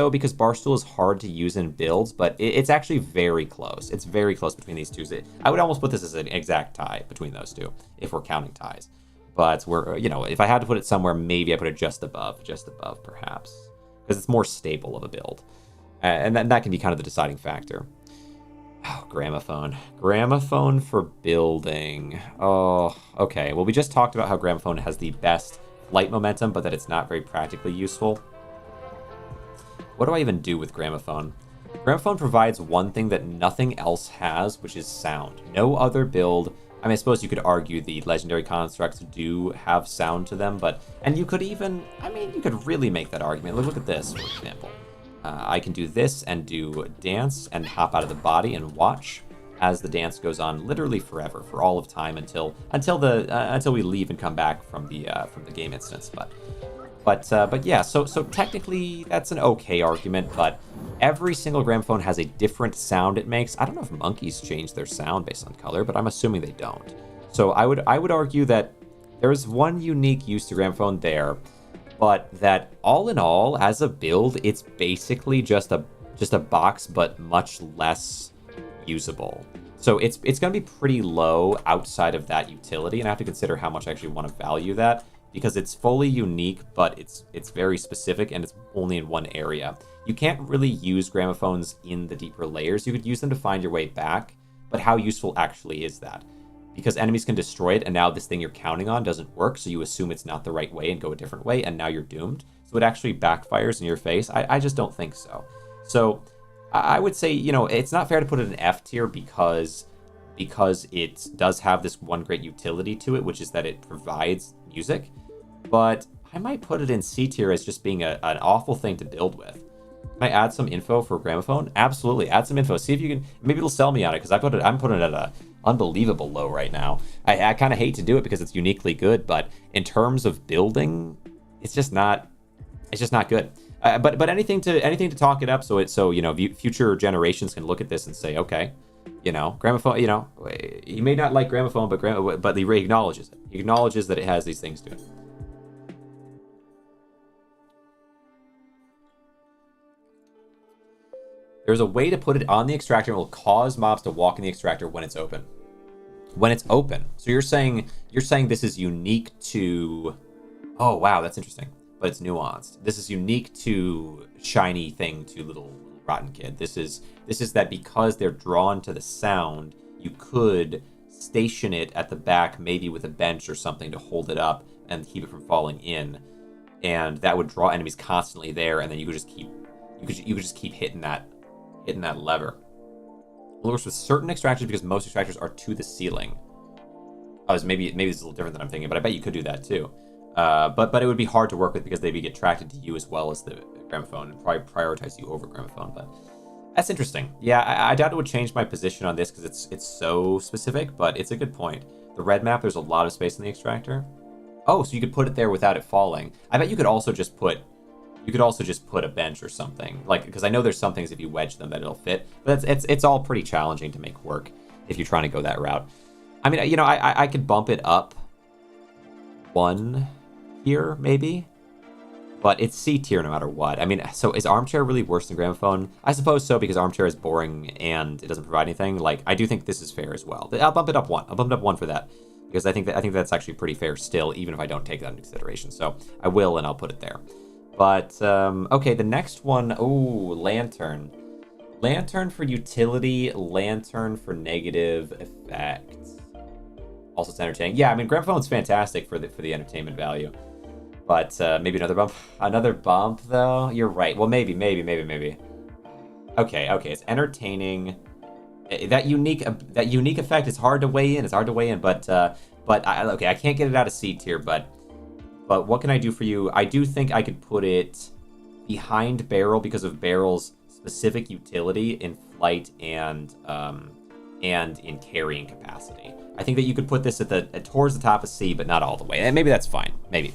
Because Barstool is hard to use in builds, but it's actually very close. It's very close between these two. I would almost put this as an exact tie between those two, if we're counting ties. But if I had to put it somewhere, maybe I put it just above perhaps, because it's more stable of a build. And that can be kind of the deciding factor. Oh, Gramophone. Gramophone for building. Oh, okay. Well, we just talked about how Gramophone has the best light momentum, but that it's not very practically useful. What do I even do with Gramophone? Gramophone provides one thing that nothing else has, which is sound. No other build I mean, I suppose you could argue the legendary constructs do have sound to them, and you could even, I mean, you could really make that argument. Look at this, for example. I can do this and do dance and hop out of the body and watch as the dance goes on literally forever, for all of time until we leave and come back from the game instance. But yeah, so technically that's an okay argument, but every single gramophone has a different sound it makes. I don't know if monkeys change their sound based on color, but I'm assuming they don't. So I would argue that there is one unique use to gramophone there, but that all in all, as a build, it's basically just a box, but much less usable. So it's going to be pretty low outside of that utility, and I have to consider how much I actually want to value that, because it's fully unique, but it's very specific, and it's only in one area. You can't really use gramophones in the deeper layers. You could use them to find your way back, but how useful actually is that? Because enemies can destroy it, and now this thing you're counting on doesn't work, so you assume it's not the right way and go a different way, and now you're doomed. So it actually backfires in your face. I just don't think so. So I would say, you know, it's not fair to put it in F tier because it does have this one great utility to it, which is that it provides music. But I might put it in C tier as just being an awful thing to build with. Can I add some info for gramophone? Absolutely, add some info. See if you can. Maybe it'll sell me on it, because I'm putting it at a unbelievable low right now. I kind of hate to do it because it's uniquely good, but in terms of building, it's just not good. But anything to talk it up, so you know, future generations can look at this and say, okay, you know, gramophone. You know, he may not like gramophone, but he acknowledges it. He acknowledges that it has these things to it. There's a way to put it on the extractor and it will cause mobs to walk in the extractor when it's open. When it's open. So you're saying this is unique to... Oh, wow, that's interesting. But it's nuanced. This is unique to shiny thing to little rotten kid. This is that because they're drawn to the sound, you could station it at the back, maybe with a bench or something to hold it up and keep it from falling in. And that would draw enemies constantly there, and then you could just keep hitting that lever. It works with certain extractors because most extractors are to the ceiling. Maybe this is a little different than I'm thinking, but I bet you could do that too. But it would be hard to work with because they'd get attracted to you as well as the gramophone and probably prioritize you over gramophone. But that's interesting. Yeah, I doubt it would change my position on this because it's so specific, but it's a good point. The red map, there's a lot of space in the extractor. Oh, so you could put it there without it falling. I bet you could also just put a bench or something, like, because I know there's some things if you wedge them that it'll fit, but it's all pretty challenging to make work if you're trying to go that route. I mean, you know, I could bump it up one here maybe, but it's C tier no matter what. I mean, so is Armchair really worse than Gramophone? I suppose so, because Armchair is boring and it doesn't provide anything. Like, I do think this is fair as well. I'll bump it up one. I'll bump it up one for that, because I think that's actually pretty fair still, even if I don't take that into consideration. So I will, and I'll put it there. But, okay, the next one, Lantern. Lantern for utility, Lantern for negative effects. Also, it's entertaining. Yeah, I mean, Gramophone's fantastic for the entertainment value. But, maybe another bump? Another bump, though? You're right. Well, maybe. Okay, it's entertaining. That unique effect is hard to weigh in. But I can't get it out of C tier, but what can I do for you? I do think I could put it behind Barrel because of Barrel's specific utility in flight and in carrying capacity. I think that you could put this towards the top of C, but not all the way. And maybe that's fine. Maybe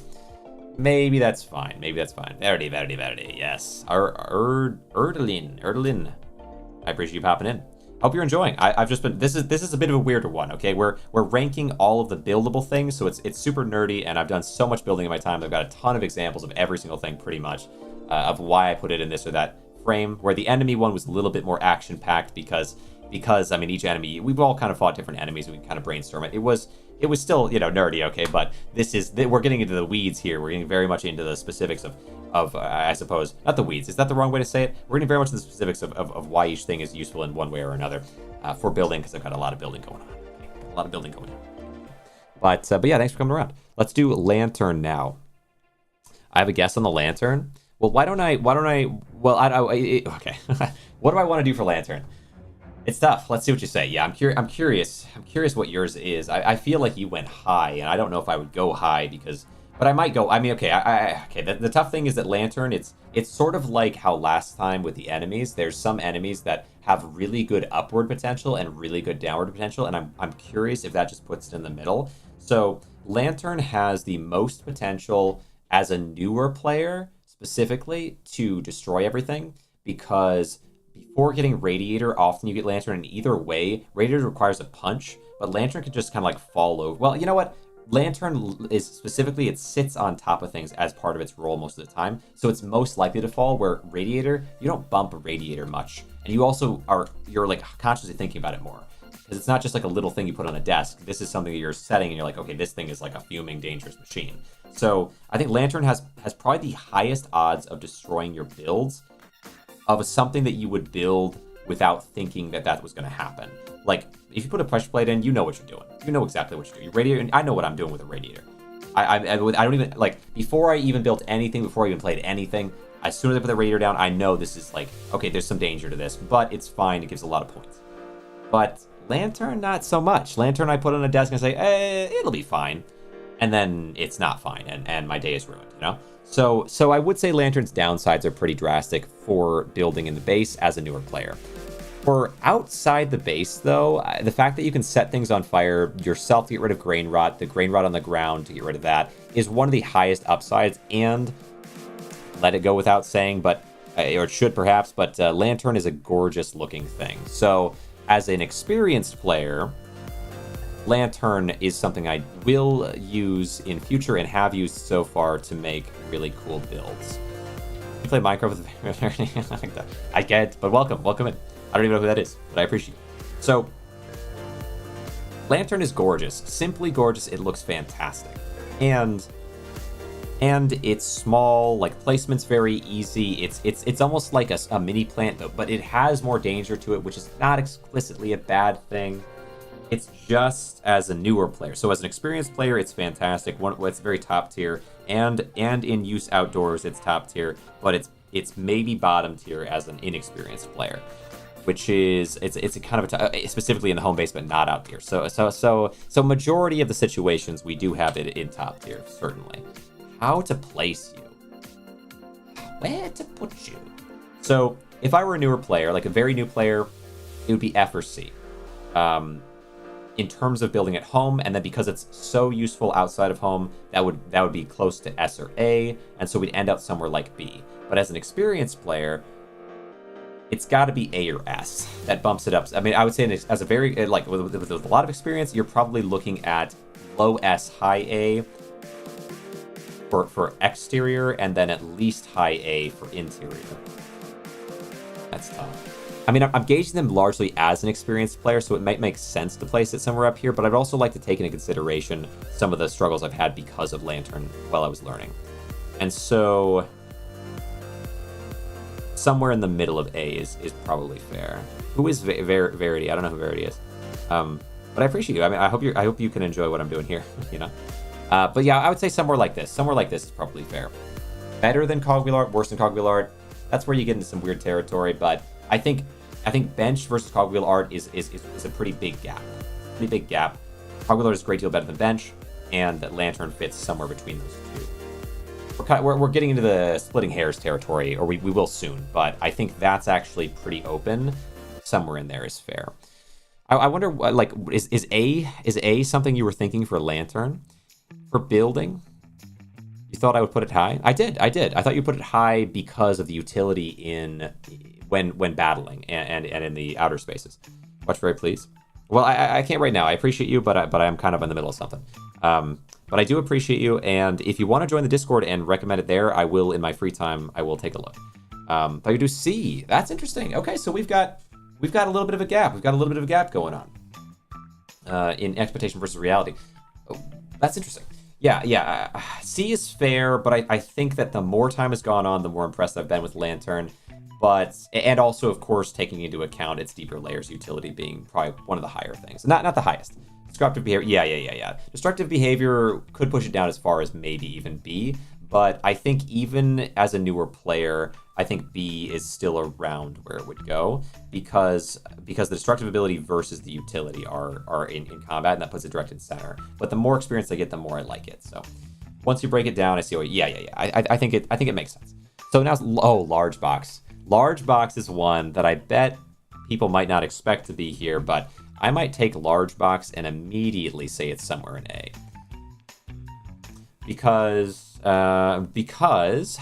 that's fine. Verdi. Yes. Erdelin. I appreciate you popping in. Hope you're enjoying. I've just been. This is a bit of a weirder one. Okay, we're ranking all of the buildable things, so it's super nerdy, and I've done so much building in my time. I've got a ton of examples of every single thing, pretty much, of why I put it in this or that frame. Where the enemy one was a little bit more action packed because I mean, each enemy, we've all kind of fought different enemies. We kind of brainstorm it. It was still, you know, nerdy. Okay, but we're getting into the weeds here. We're getting very much into the specifics of I suppose, not the weeds. Is that the wrong way to say it? We're getting very much into the specifics of why each thing is useful in one way or another for building, because I've got a lot of building going on. But yeah, thanks for coming around. Let's do Lantern now. I have a guess on the Lantern. Well, okay. What do I want to do for Lantern? It's tough. Let's see what you say. Yeah, I'm curious. I'm curious what yours is. I feel like you went high, and I don't know if I would go high because, but I might go. I mean, okay, okay. The tough thing is that Lantern. It's sort of like how last time with the enemies. There's some enemies that have really good upward potential and really good downward potential, and I'm curious if that just puts it in the middle. So Lantern has the most potential as a newer player, specifically to destroy everything because before getting Radiator, often you get Lantern, and either way, Radiator requires a punch, but Lantern can just kind of like fall over. Well, you know what? Lantern is specifically, it sits on top of things as part of its role most of the time, so it's most likely to fall, where Radiator, you don't bump Radiator much, and you also you're like consciously thinking about it more. Because it's not just like a little thing you put on a desk. This is something that you're setting, and you're like, okay, this thing is like a fuming, dangerous machine. So I think Lantern has probably the highest odds of destroying your builds of something that you would build without thinking that that was going to happen. Like, if you put a pressure plate in, you know what you're doing. You know exactly what you're doing. Your Radiator, I know what I'm doing with a Radiator. I don't even, like, before I even built anything, before I even played anything, as soon as I put the Radiator down, I know this is like, okay, there's some danger to this, but it's fine. It gives a lot of points. But Lantern, not so much. Lantern, I put on a desk and say, it'll be fine. And then it's not fine, and my day is ruined, you know? So I would say Lantern's downsides are pretty drastic for building in the base as a newer player. For outside the base, though, the fact that you can set things on fire yourself to get rid of Grainrot, the Grainrot on the ground to get rid of that, is one of the highest upsides, and let it go without saying, but or it should perhaps, but Lantern is a gorgeous looking thing. So as an experienced player, Lantern is something I will use in future and have used so far to make really cool builds. You play Minecraft with I get, but welcome in. I don't even know who that is, but I appreciate it. So, Lantern is gorgeous, simply gorgeous. It looks fantastic, and it's small. Like, placement's very easy. It's almost like a mini plant, though, but it has more danger to it, which is not explicitly a bad thing. It's just as a newer player. So as an experienced player, it's fantastic. It's very top tier, and in use outdoors, it's top tier. But it's maybe bottom tier as an inexperienced player, which is it's a kind of specifically in the home base, but not out here. So majority of the situations we do have it in top tier, certainly. How to place you? Where to put you? So if I were a newer player, like a very new player, it would be F or C. In terms of building at home, and then because it's so useful outside of home, that would be close to S or A, and so we'd end up somewhere like B. But as an experienced player, it's got to be A or S. That bumps it up. I mean, I would say as a very, like, with a lot of experience, you're probably looking at low S, high A for exterior, and then at least high A for interior. That's tough. I mean, I'm gauging them largely as an experienced player, so it might make sense to place it somewhere up here, but I'd also like to take into consideration some of the struggles I've had because of Lantern while I was learning. And so somewhere in the middle of A is probably fair. Who is Verity? I don't know who Verity is. But I appreciate you. I mean, I hope you can enjoy what I'm doing here, you know? But yeah, I would say somewhere like this. Somewhere like this is probably fair. Better than Cogwheel Art, worse than Cogwheel Art. That's where you get into some weird territory, but I think bench versus Cogwheel Art is a pretty big gap. Pretty big gap. Cogwheel Art is a great deal better than bench, and Lantern fits somewhere between those two. We're getting into the splitting hairs territory, or we will soon, but I think that's actually pretty open. Somewhere in there is fair. I wonder, like, is A something you were thinking for Lantern? For building? You thought I would put it high? I did. I thought you put it high because of the utility in when battling and in the outer spaces. Watch very please. Well, I can't right now. I appreciate you, but I'm kind of in the middle of something. But I do appreciate you, and if you want to join the Discord and recommend it there, I will in my free time. I will take a look. But you do C. That's interesting. Okay, so we've got a little bit of a gap. We've got a little bit of a gap going on in expectation versus reality. Oh, that's interesting. Yeah. C is fair, but I think that the more time has gone on, the more impressed I've been with Lantern. And also, of course, taking into account its deeper layers utility being probably one of the higher things. Not the highest. Destructive behavior, yeah. Destructive behavior could push it down as far as maybe even B, But I think even as a newer player, I think B is still around where it would go because the destructive ability versus the utility are in combat, and that puts it direct in center. But the more experience I get, the more I like it. So once you break it down, I see. I think it makes sense. So now, large box. Large box is one that I bet people might not expect to be here, but I might take large box and immediately say it's somewhere in A. Because not because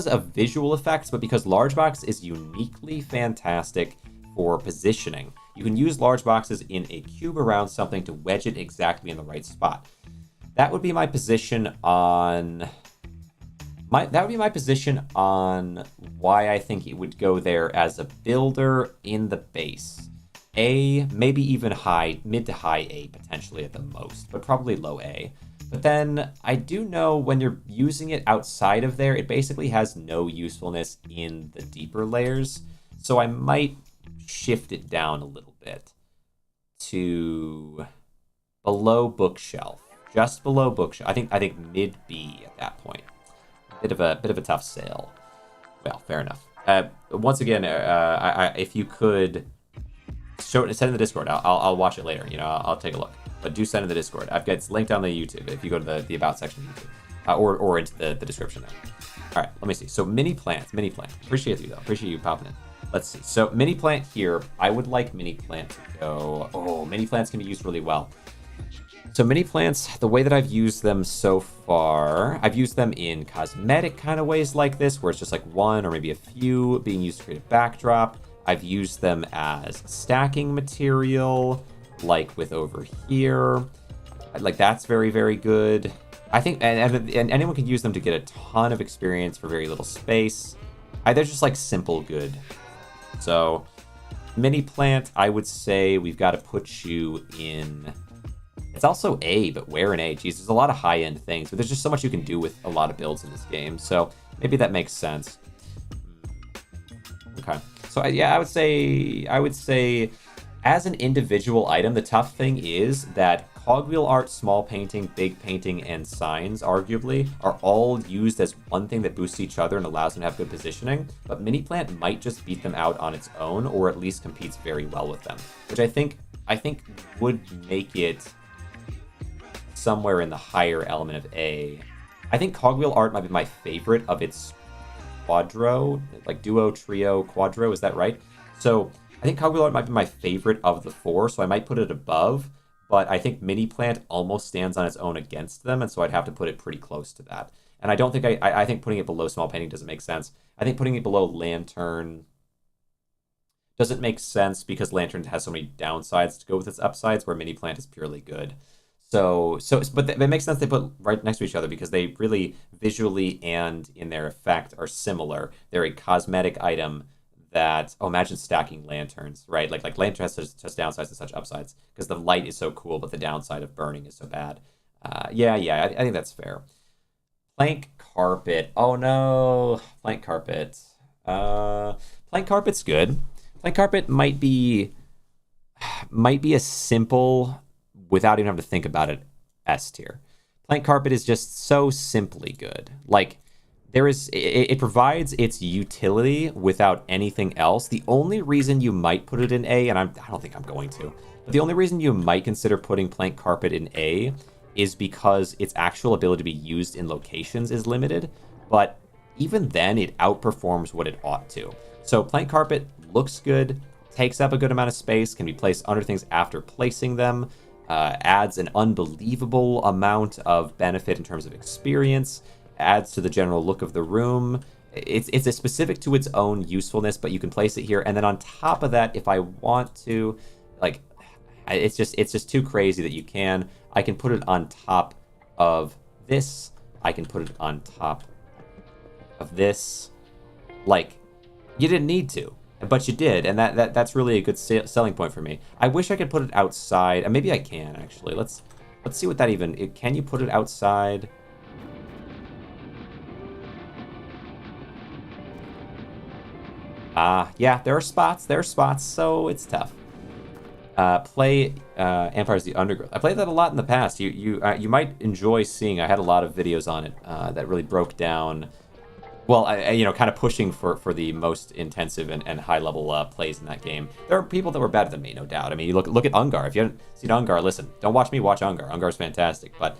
of visual effects, but because large box is uniquely fantastic for positioning. You can use large boxes in a cube around something to wedge it exactly in the right spot. That would be my position on why I think it would go there as a builder in the base. A, maybe even mid to high A potentially at the most, but probably low A. But then I do know when you're using it outside of there, it basically has no usefulness in the deeper layers. So I might shift it down a little bit to below bookshelf, just below bookshelf. I think mid B at that point. Bit of a tough sale. Well, fair enough. Once again, if you could send in the Discord, I'll watch it later. I'll take a look. But do send in the Discord. It's linked on the YouTube if you go to the About section of YouTube. Or into the description there. All right, let me see. So mini plant. Appreciate you, though. Appreciate you popping in. Let's see. So mini plant here. I would like mini plant to go. Oh, mini plants can be used really well. So mini plants, the way that I've used them so far, I've used them in cosmetic kind of ways like this, where it's just like one or maybe a few being used to create a backdrop. I've used them as stacking material, like with over here. Like that's very, very good. I think, and anyone can use them to get a ton of experience for very little space. They're just like simple good. So mini plant, I would say we've got to put you in. It's also A, but where in A? Geez, there's a lot of high-end things, but there's just so much you can do with a lot of builds in this game. So maybe that makes sense. Okay. So I would say as an individual item, the tough thing is that Cogwheel Art, small painting, big painting, and signs, arguably, are all used as one thing that boosts each other and allows them to have good positioning. But mini plant might just beat them out on its own, or at least competes very well with them, which I think would make it somewhere in the higher element of A. I think Cogwheel Art might be my favorite of its quadro, like duo, trio, quadro, is that right? So I think Cogwheel Art might be my favorite of the four, so I might put it above, but I think mini plant almost stands on its own against them, and so I'd have to put it pretty close to that. And I don't think I think putting it below small painting doesn't make sense. I think putting it below lantern doesn't make sense because lantern has so many downsides to go with its upsides, where mini plant is purely good. But it makes sense they put right next to each other because they really visually and in their effect are similar. They're a cosmetic item that, imagine stacking lanterns, right? Like lantern has such downsides and such upsides because the light is so cool, but the downside of burning is so bad. I think that's fair. Plank carpet. Oh no, plank carpet. Plank carpet's good. Plank carpet might be a simple, without even having to think about it, S tier. Plank carpet is just so simply good. Like, it provides its utility without anything else. The only reason you might put it in A, and I don't think I'm going to, but the only reason you might consider putting plank carpet in A is because its actual ability to be used in locations is limited, but even then it outperforms what it ought to. So plank carpet looks good, takes up a good amount of space, can be placed under things after placing them, adds an unbelievable amount of benefit in terms of experience, adds to the general look of the room. It's a specific to its own usefulness, but you can place it here. And then on top of that, if I want to, like, it's just too crazy that you can. I can put it on top of this. I can put it on top of this. Like, you didn't need to, but you did, and that's really a good selling point for me. I wish I could put it outside, and maybe I can actually. Let's see what that even. Can you put it outside? Yeah, there are spots, so it's tough. play Empires of the Undergrowth. I played that a lot in the past. You might enjoy seeing. I had a lot of videos on it that really broke down. Well, kind of pushing for the most intensive and high level plays in that game. There are people that were better than me, no doubt. I mean, you look at Ungar. If you haven't seen Ungar, listen. Don't watch me. Watch Ungar. Ungar's fantastic. But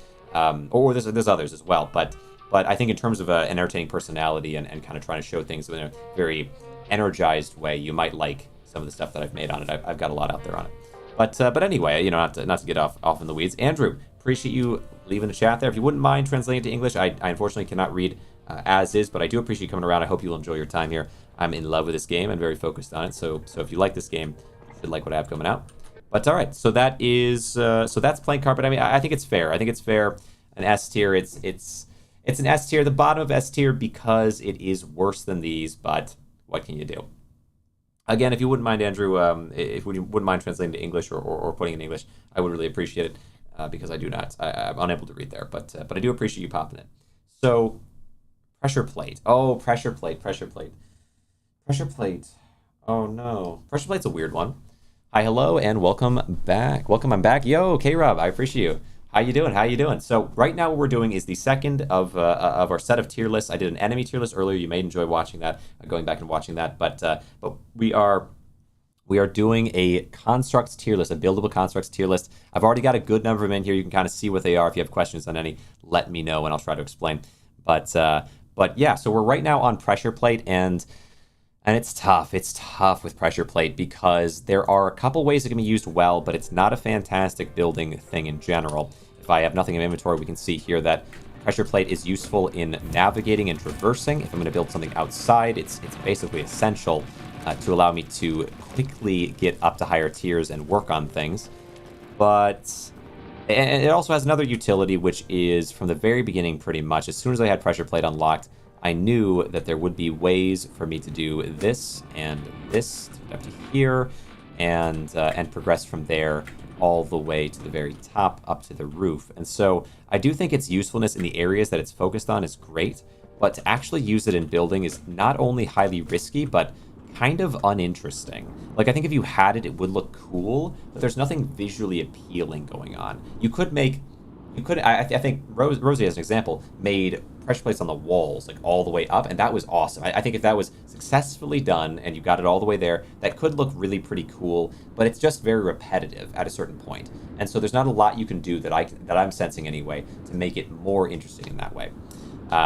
or there's others as well. But I think in terms of an entertaining personality and kind of trying to show things in a very energized way, you might like some of the stuff that I've made on it. I've got a lot out there on it. But anyway, not to get off in the weeds. Andrew, appreciate you leaving the chat there. If you wouldn't mind translating to English, I unfortunately cannot read as is, but I do appreciate you coming around. I hope you'll enjoy your time here. I'm in love with this game and very focused on it. So if you like this game, you should like what I have coming out. But all right, so that's Plank Carpet. I mean, I think it's fair. I think it's fair. An S tier. It's an S tier, the bottom of S tier, because it is worse than these. But what can you do? Again, if you wouldn't mind, Andrew, if you wouldn't mind translating to English or putting in English, I would really appreciate it because I'm unable to read there. But I do appreciate you popping it. So, pressure plate. Oh, pressure plate. Oh no, pressure plate's a weird one. Hi, hello, and welcome back. I'm back. Yo, K-Rob, I appreciate you. How you doing? So right now what we're doing is the second of our set of tier lists. I did an enemy tier list earlier. You may enjoy watching that, going back and watching that. But we are doing a constructs tier list, a buildable constructs tier list. I've already got a good number of them in here. You can kind of see what they are. If you have questions on any, let me know and I'll try to explain. But yeah, so we're right now on pressure plate and it's tough. It's tough with pressure plate because there are a couple ways it can be used well, but it's not a fantastic building thing in general. If I have nothing in inventory, we can see here that pressure plate is useful in navigating and traversing. If I'm going to build something outside, it's basically essential to allow me to quickly get up to higher tiers and work on things. And it also has another utility, which is from the very beginning, pretty much. As soon as I had pressure plate unlocked, I knew that there would be ways for me to do this and this to get up to here and progress from there all the way to the very top up to the roof. And so I do think its usefulness in the areas that it's focused on is great, but to actually use it in building is not only highly risky, but kind of uninteresting. Like, I think if you had it, it would look cool, but there's nothing visually appealing going on. I think Rosie, as an example, made pressure plates on the walls, like all the way up, and that was awesome. I think if that was successfully done and you got it all the way there, that could look really pretty cool, but it's just very repetitive at a certain point. And so there's not a lot you can do that I'm sensing anyway to make it more interesting in that way.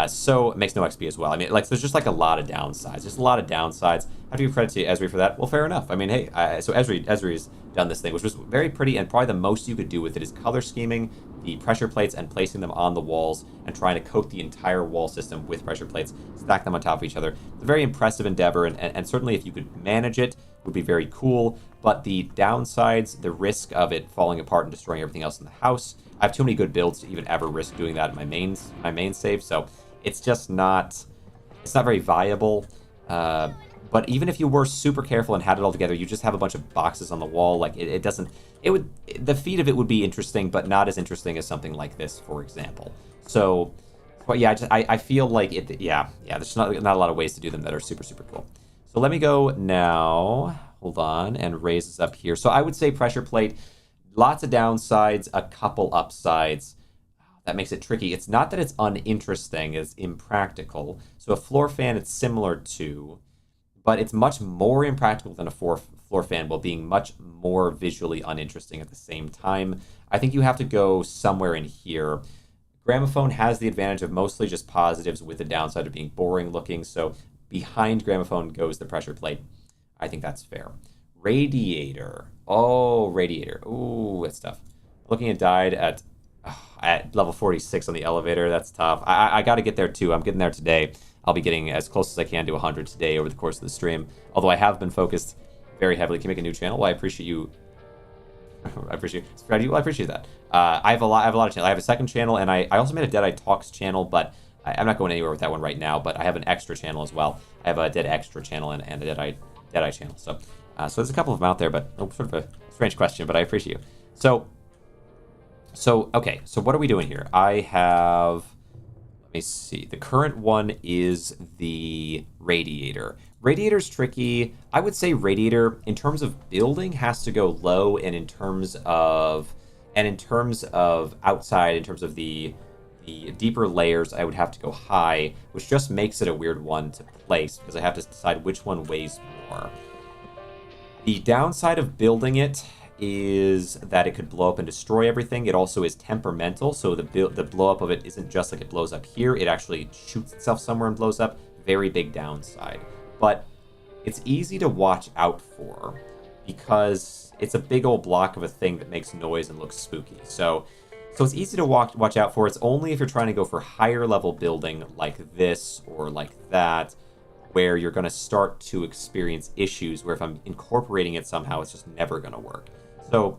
So it makes no XP as well. I mean, like, there's just like a lot of downsides. There's a lot of downsides. How do you credit to Esri for that? Well, fair enough. I mean, hey, so Esri's done this thing, which was very pretty, and probably the most you could do with it is color scheming the pressure plates and placing them on the walls and trying to coat the entire wall system with pressure plates, stack them on top of each other. It's a very impressive endeavor, and certainly if you could manage it, would be very cool. But the downsides, the risk of it falling apart and destroying everything else in the house, I have too many good builds to even ever risk doing that in my main save, so it's just not very viable. But even if you were super careful and had it all together, you just have a bunch of boxes on the wall. Like, the feat of it would be interesting, but not as interesting as something like this, for example. So, but yeah, I feel like it. Yeah. There's not a lot of ways to do them that are super, super cool. So let me go now. Hold on, and raise this up here. So I would say pressure plate, lots of downsides, a couple upsides. That makes it tricky. It's not that it's uninteresting, it's impractical. So a floor fan, it's similar to, but it's much more impractical than a floor fan while being much more visually uninteresting at the same time. I think you have to go somewhere in here. Gramophone has the advantage of mostly just positives with the downside of being boring looking, so behind Gramophone goes the pressure plate. I think that's fair. Radiator. Oh, Radiator. Ooh, that's tough. Looking at died at level 46 on the elevator. That's tough. I got to get there too. I'm getting there today. I'll be getting as close as I can to 100 today over the course of the stream. Although I have been focused very heavily. Can you make a new channel? Well, I appreciate you. I appreciate that. I have a lot of channels. I have a second channel, and I also made a Dead Eye Talks channel, but I'm not going anywhere with that one right now. But I have an extra channel as well. I have a Dead Extra channel and a Dead Eye channel. So there's a couple of them out there, but sort of a strange question, but I appreciate you. So okay, so what are we doing here? I have, let Let me see. The current one is the Radiator. Radiator's tricky. I would say Radiator, in terms of building, has to go low, and in terms of outside, in terms of the deeper layers, I would have to go high, which just makes it a weird one to place because I have to decide which one weighs more. The downside of building it is that it could blow up and destroy everything. It also is temperamental, so the blow up of it isn't just like it blows up here. It actually shoots itself somewhere and blows up. Very big downside. But it's easy to watch out for because it's a big old block of a thing that makes noise and looks spooky. So it's easy to watch out for. It's only if you're trying to go for higher level building like this or like that, where you're going to start to experience issues where if I'm incorporating it somehow, it's just never going to work. So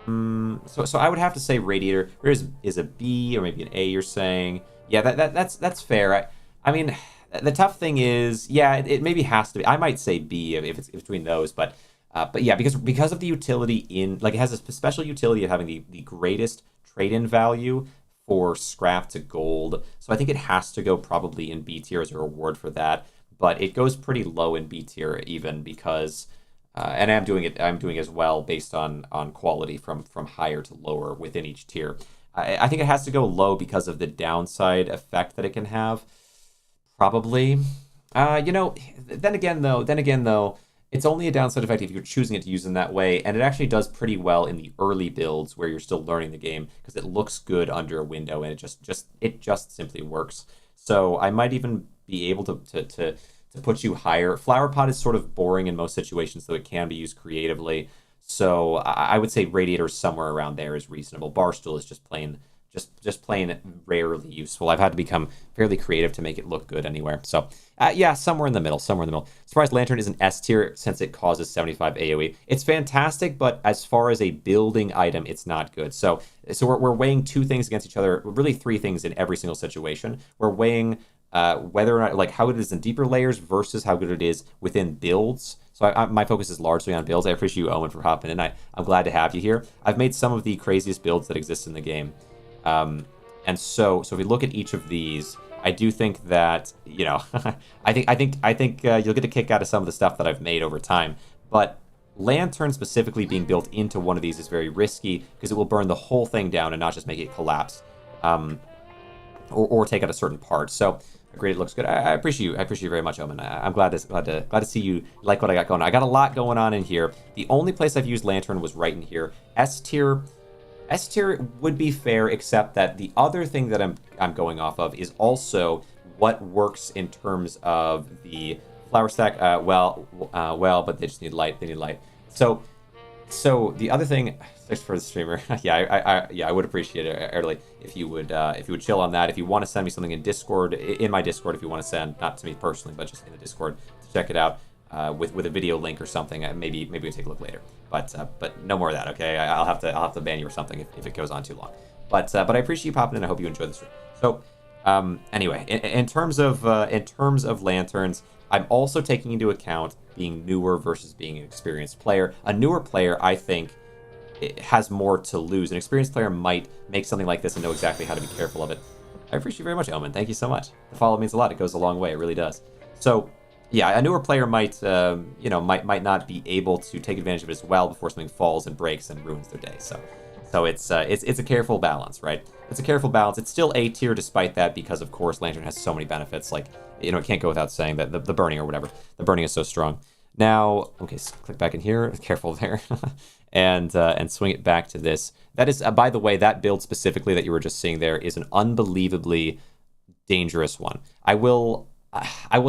I would have to say Radiator. There is a B or maybe an A. You're saying, yeah, that's fair. I mean, the tough thing is, yeah, it maybe has to be. I might say B if it's between those, but yeah, because of the utility in, like, it has a special utility of having the greatest trade-in value for scrap to gold. So I think it has to go probably in B tier as a reward for that. But it goes pretty low in B tier even because, and I'm doing it as well based on quality from higher to lower within each tier. I think it has to go low because of the downside effect that it can have. Probably. Then again though, it's only a downside effect if you're choosing it to use in that way, and it actually does pretty well in the early builds where you're still learning the game because it looks good under a window and it just simply works. So I might even be able to put you higher. Flower pot is sort of boring in most situations, though it can be used creatively. So I would say Radiator somewhere around there is reasonable. Barstool is just plain rarely useful. I've had to become fairly creative to make it look good anywhere. So yeah, somewhere in the middle. Surprise Lantern is an S tier since it causes 75 AoE. It's fantastic, but as far as a building item, it's not good. So we're weighing two things against each other, really three things in every single situation. We're weighing whether or not, like, how it is in deeper layers versus how good it is within builds. So my focus is largely on builds. I appreciate you, Owen, for hopping in. I'm glad to have you here. I've made some of the craziest builds that exist in the game. And so if we look at each of these, I do think that, I think you'll get a kick out of some of the stuff that I've made over time. But Lantern specifically being built into one of these is very risky because it will burn the whole thing down and not just make it collapse, or take out a certain part. So great, it looks good. I appreciate you. I appreciate you very much, Omen. I'm glad to see you like what I got going on. I got a lot going on in here. The only place I've used Lantern was right in here. S tier would be fair, except that the other thing that I'm going off of is also what works in terms of the flower stack. But they just need light. They need light. So the other thing, thanks for the streamer. I would appreciate it, Early, if you would chill on that. If you want to send me something in Discord, in my Discord, if you want to send, not to me personally, but just in the Discord to check it out with a video link or something, maybe we can take a look later. But no more of that, okay? I'll have to ban you or something if it goes on too long. But I appreciate you popping in. I hope you enjoyed the stream. So anyway, in terms of lanterns, I'm also taking into account being newer versus being an experienced player. A newer player, I think, it has more to lose. An experienced player might make something like this and know exactly how to be careful of it. I appreciate you very much, Omen. Thank you so much. The follow means a lot. It goes a long way. It really does. So yeah, a newer player might not be able to take advantage of it as well before something falls and breaks and ruins their day. So it's a careful balance, right? It's a careful balance. It's still A tier despite that because, of course, Lantern has so many benefits. Like, it can't go without saying that the burning or whatever. The burning is so strong. Now, okay, so click back in here. Careful there. and swing it back to this. That is, by the way, that build specifically that you were just seeing there is an unbelievably dangerous one. I will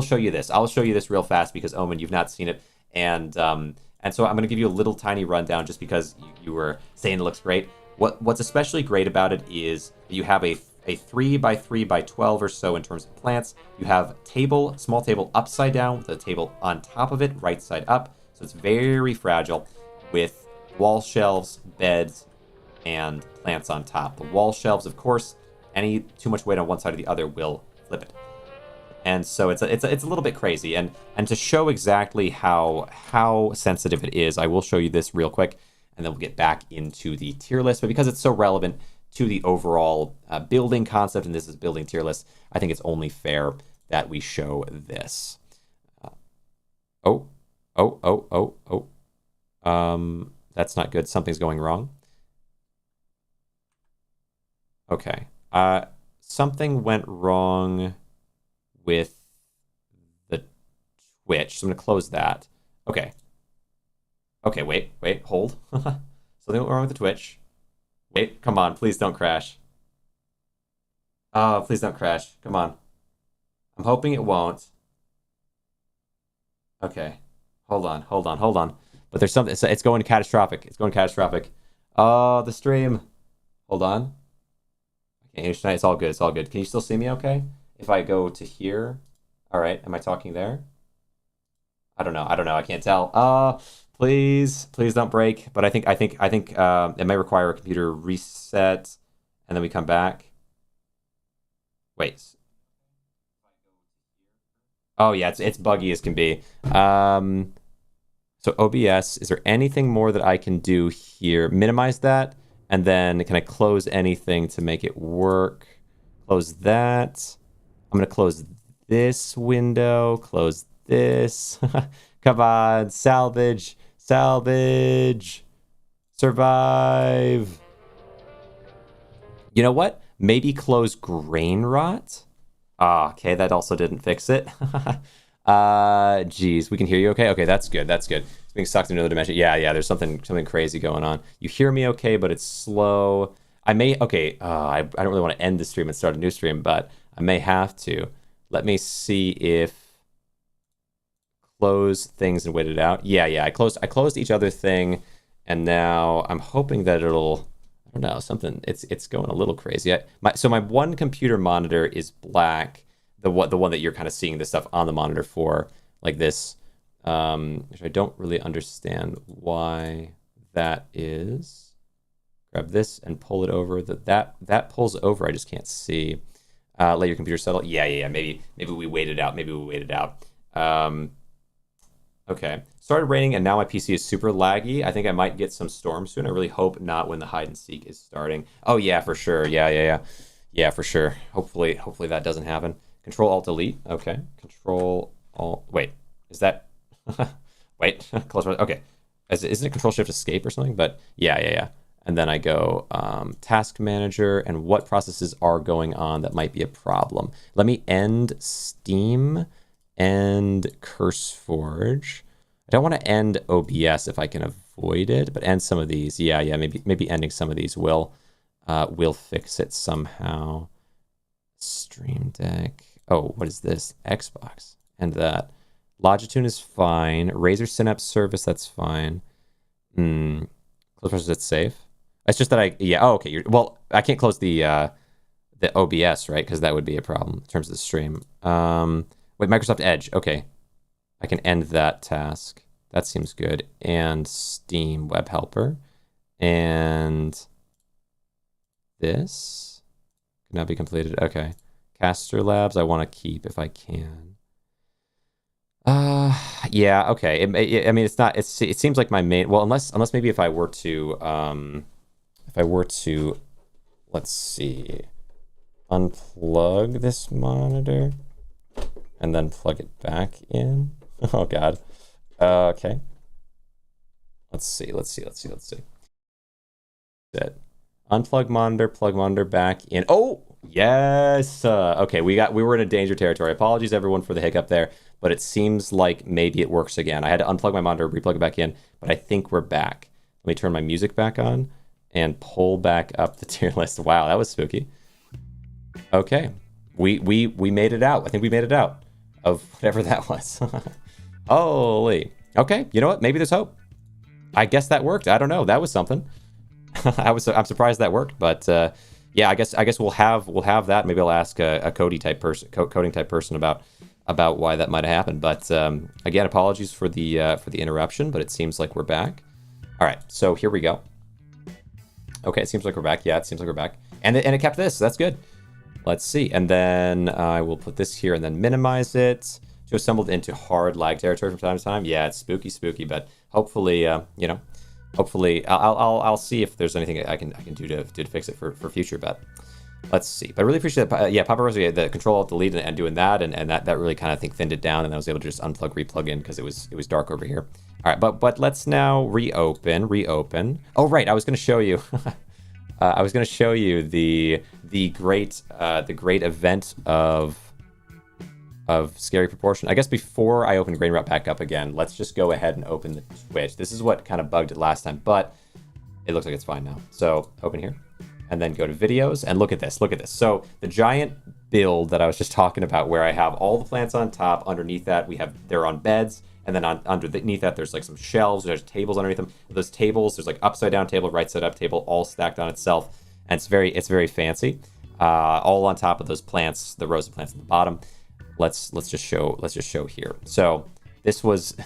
show you this. I'll show you this real fast because, Omen, you've not seen it. And so I'm going to give you a little tiny rundown just because you were saying it looks great. What's especially great about it is you have a 3x3x12 or so in terms of plants. You have small table upside down with a table on top of it, right side up. So it's very fragile with wall shelves, beds, and plants on top. The wall shelves, of course, any too much weight on one side or the other will flip it. And so it's a little bit crazy. And to show exactly how sensitive it is, I will show you this real quick, and then we'll get back into the tier list. But because it's so relevant to the overall building concept, and this is building tier list, I think it's only fair that we show this. That's not good. Something's going wrong. Okay. Something went wrong with the Twitch, so I'm gonna close that. Okay. Okay, wait, hold. Something went wrong with the Twitch. Wait, come on, please don't crash. Oh, please don't crash. Come on. I'm hoping it won't. Okay. Hold on. But there's something, it's going catastrophic. Oh, the stream. Hold on. Okay, it's all good. Can you still see me okay? If I go to here. All right, am I talking there? I don't know. I can't tell. Please don't break. But I think it may require a computer reset, and then we come back. Wait. Oh yeah, it's buggy as can be. So OBS, is there anything more that I can do here? Minimize that, and then can I close anything to make it work? Close that. I'm gonna close this window. Close this. Come on, salvage. Survive. You know what? Maybe close Grainrot. Okay, that also didn't fix it. Geez, we can hear you okay? Okay, that's good. It's being sucked into another dimension. Yeah, there's something crazy going on. You hear me okay, but it's slow. I don't really want to end the stream and start a new stream, but I may have to. Let me see if close things and wait it out. Yeah, I closed each other thing, and now I'm hoping that it'll, I don't know, something, it's going a little crazy. So my one computer monitor is black, the one that you're kind of seeing this stuff on the monitor for, like this, which I don't really understand why that is. Grab this and pull it over. That pulls over. I just can't see. Let your computer settle. Yeah. Maybe we wait it out. Okay. Started raining and now my PC is super laggy. I think I might get some storm soon. I really hope not when the hide and seek is starting. Oh yeah, for sure. Yeah, for sure. Hopefully that doesn't happen. Control Alt Delete. Okay. Control Alt. Wait. Is that? Wait. Close. Okay. Isn't it Control Shift Escape or something? But yeah. And then I go Task Manager and what processes are going on that might be a problem. Let me end Steam and CurseForge. I don't want to end OBS if I can avoid it, but end some of these. Yeah. Maybe ending some of these will fix it somehow. Stream Deck. Oh, what is this? Xbox. And that. Logitune is fine. Razer Synapse Service, that's fine. Close process, it's safe. It's just that okay. I can't close the OBS, right? Because that would be a problem in terms of the stream. Wait, Microsoft Edge. Okay. I can end that task. That seems good. And Steam Web Helper. And this can now be completed. Okay. Caster Labs, I want to keep if I can. Yeah, okay. I mean, it's not. It seems like my main. Well, unless maybe if I were to, let's see, unplug this monitor, and then plug it back in. Oh God. Okay. Let's see. That. Unplug monitor, plug monitor back in. Oh yes. Okay, we were in a danger territory. Apologies everyone for the hiccup there, but it seems like maybe it works again. I had to unplug my monitor, replug it back in, but I think we're back. Let me turn my music back on and pull back up the tier list. Wow, that was spooky. Okay, we made it out. I think we made it out of whatever that was. Holy. Okay, you know what? Maybe there's hope. I guess that worked. I don't know. That was something. I'm surprised that worked, but yeah, I guess we'll have that. Maybe I'll ask a coding type person about why that might have happened. But again, apologies for the interruption, but it seems like we're back. All right, so here we go. Okay, it seems like we're back. Yeah, it seems like we're back, and it kept this. So that's good. Let's see, and then I will put this here and then minimize it. To assembled into hard lag territory from time to time. Yeah, it's spooky, but hopefully, hopefully, I'll see if there's anything I can do to fix it for future, but let's see. But I really appreciate that. Yeah, Papa Rosie, the control alt delete and doing that, and that really kind of, I think, thinned it down, and I was able to just unplug, replug in because it was dark over here. All right, but let's now reopen. Oh right, I was going to show you. I was going to show you the great event of scary proportion. I guess before I open Grainrot back up again, let's just go ahead and open the Twitch. This is what kind of bugged it last time, but it looks like it's fine now. So open here, and then go to videos, and look at this. Look at this. So the giant build that I was just talking about, where I have all the plants on top. Underneath that, they're on beds, and then underneath that, there's like some shelves. There's tables underneath them. Those tables, there's like upside down table, right side up table, all stacked on itself, and it's very fancy. All on top of those plants, the rows of plants at the bottom. Let's just show here. So this was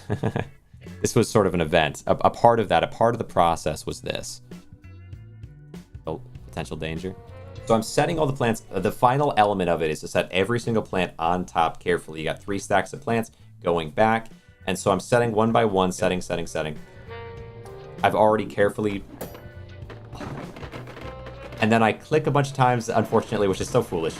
this was sort of an event. A part of the process was this. Oh, potential danger. So I'm setting all the plants. The final element of it is to set every single plant on top carefully. You got 3 stacks of plants going back, and so I'm setting one by one, setting. I've already carefully, and then I click a bunch of times, unfortunately, which is so foolish.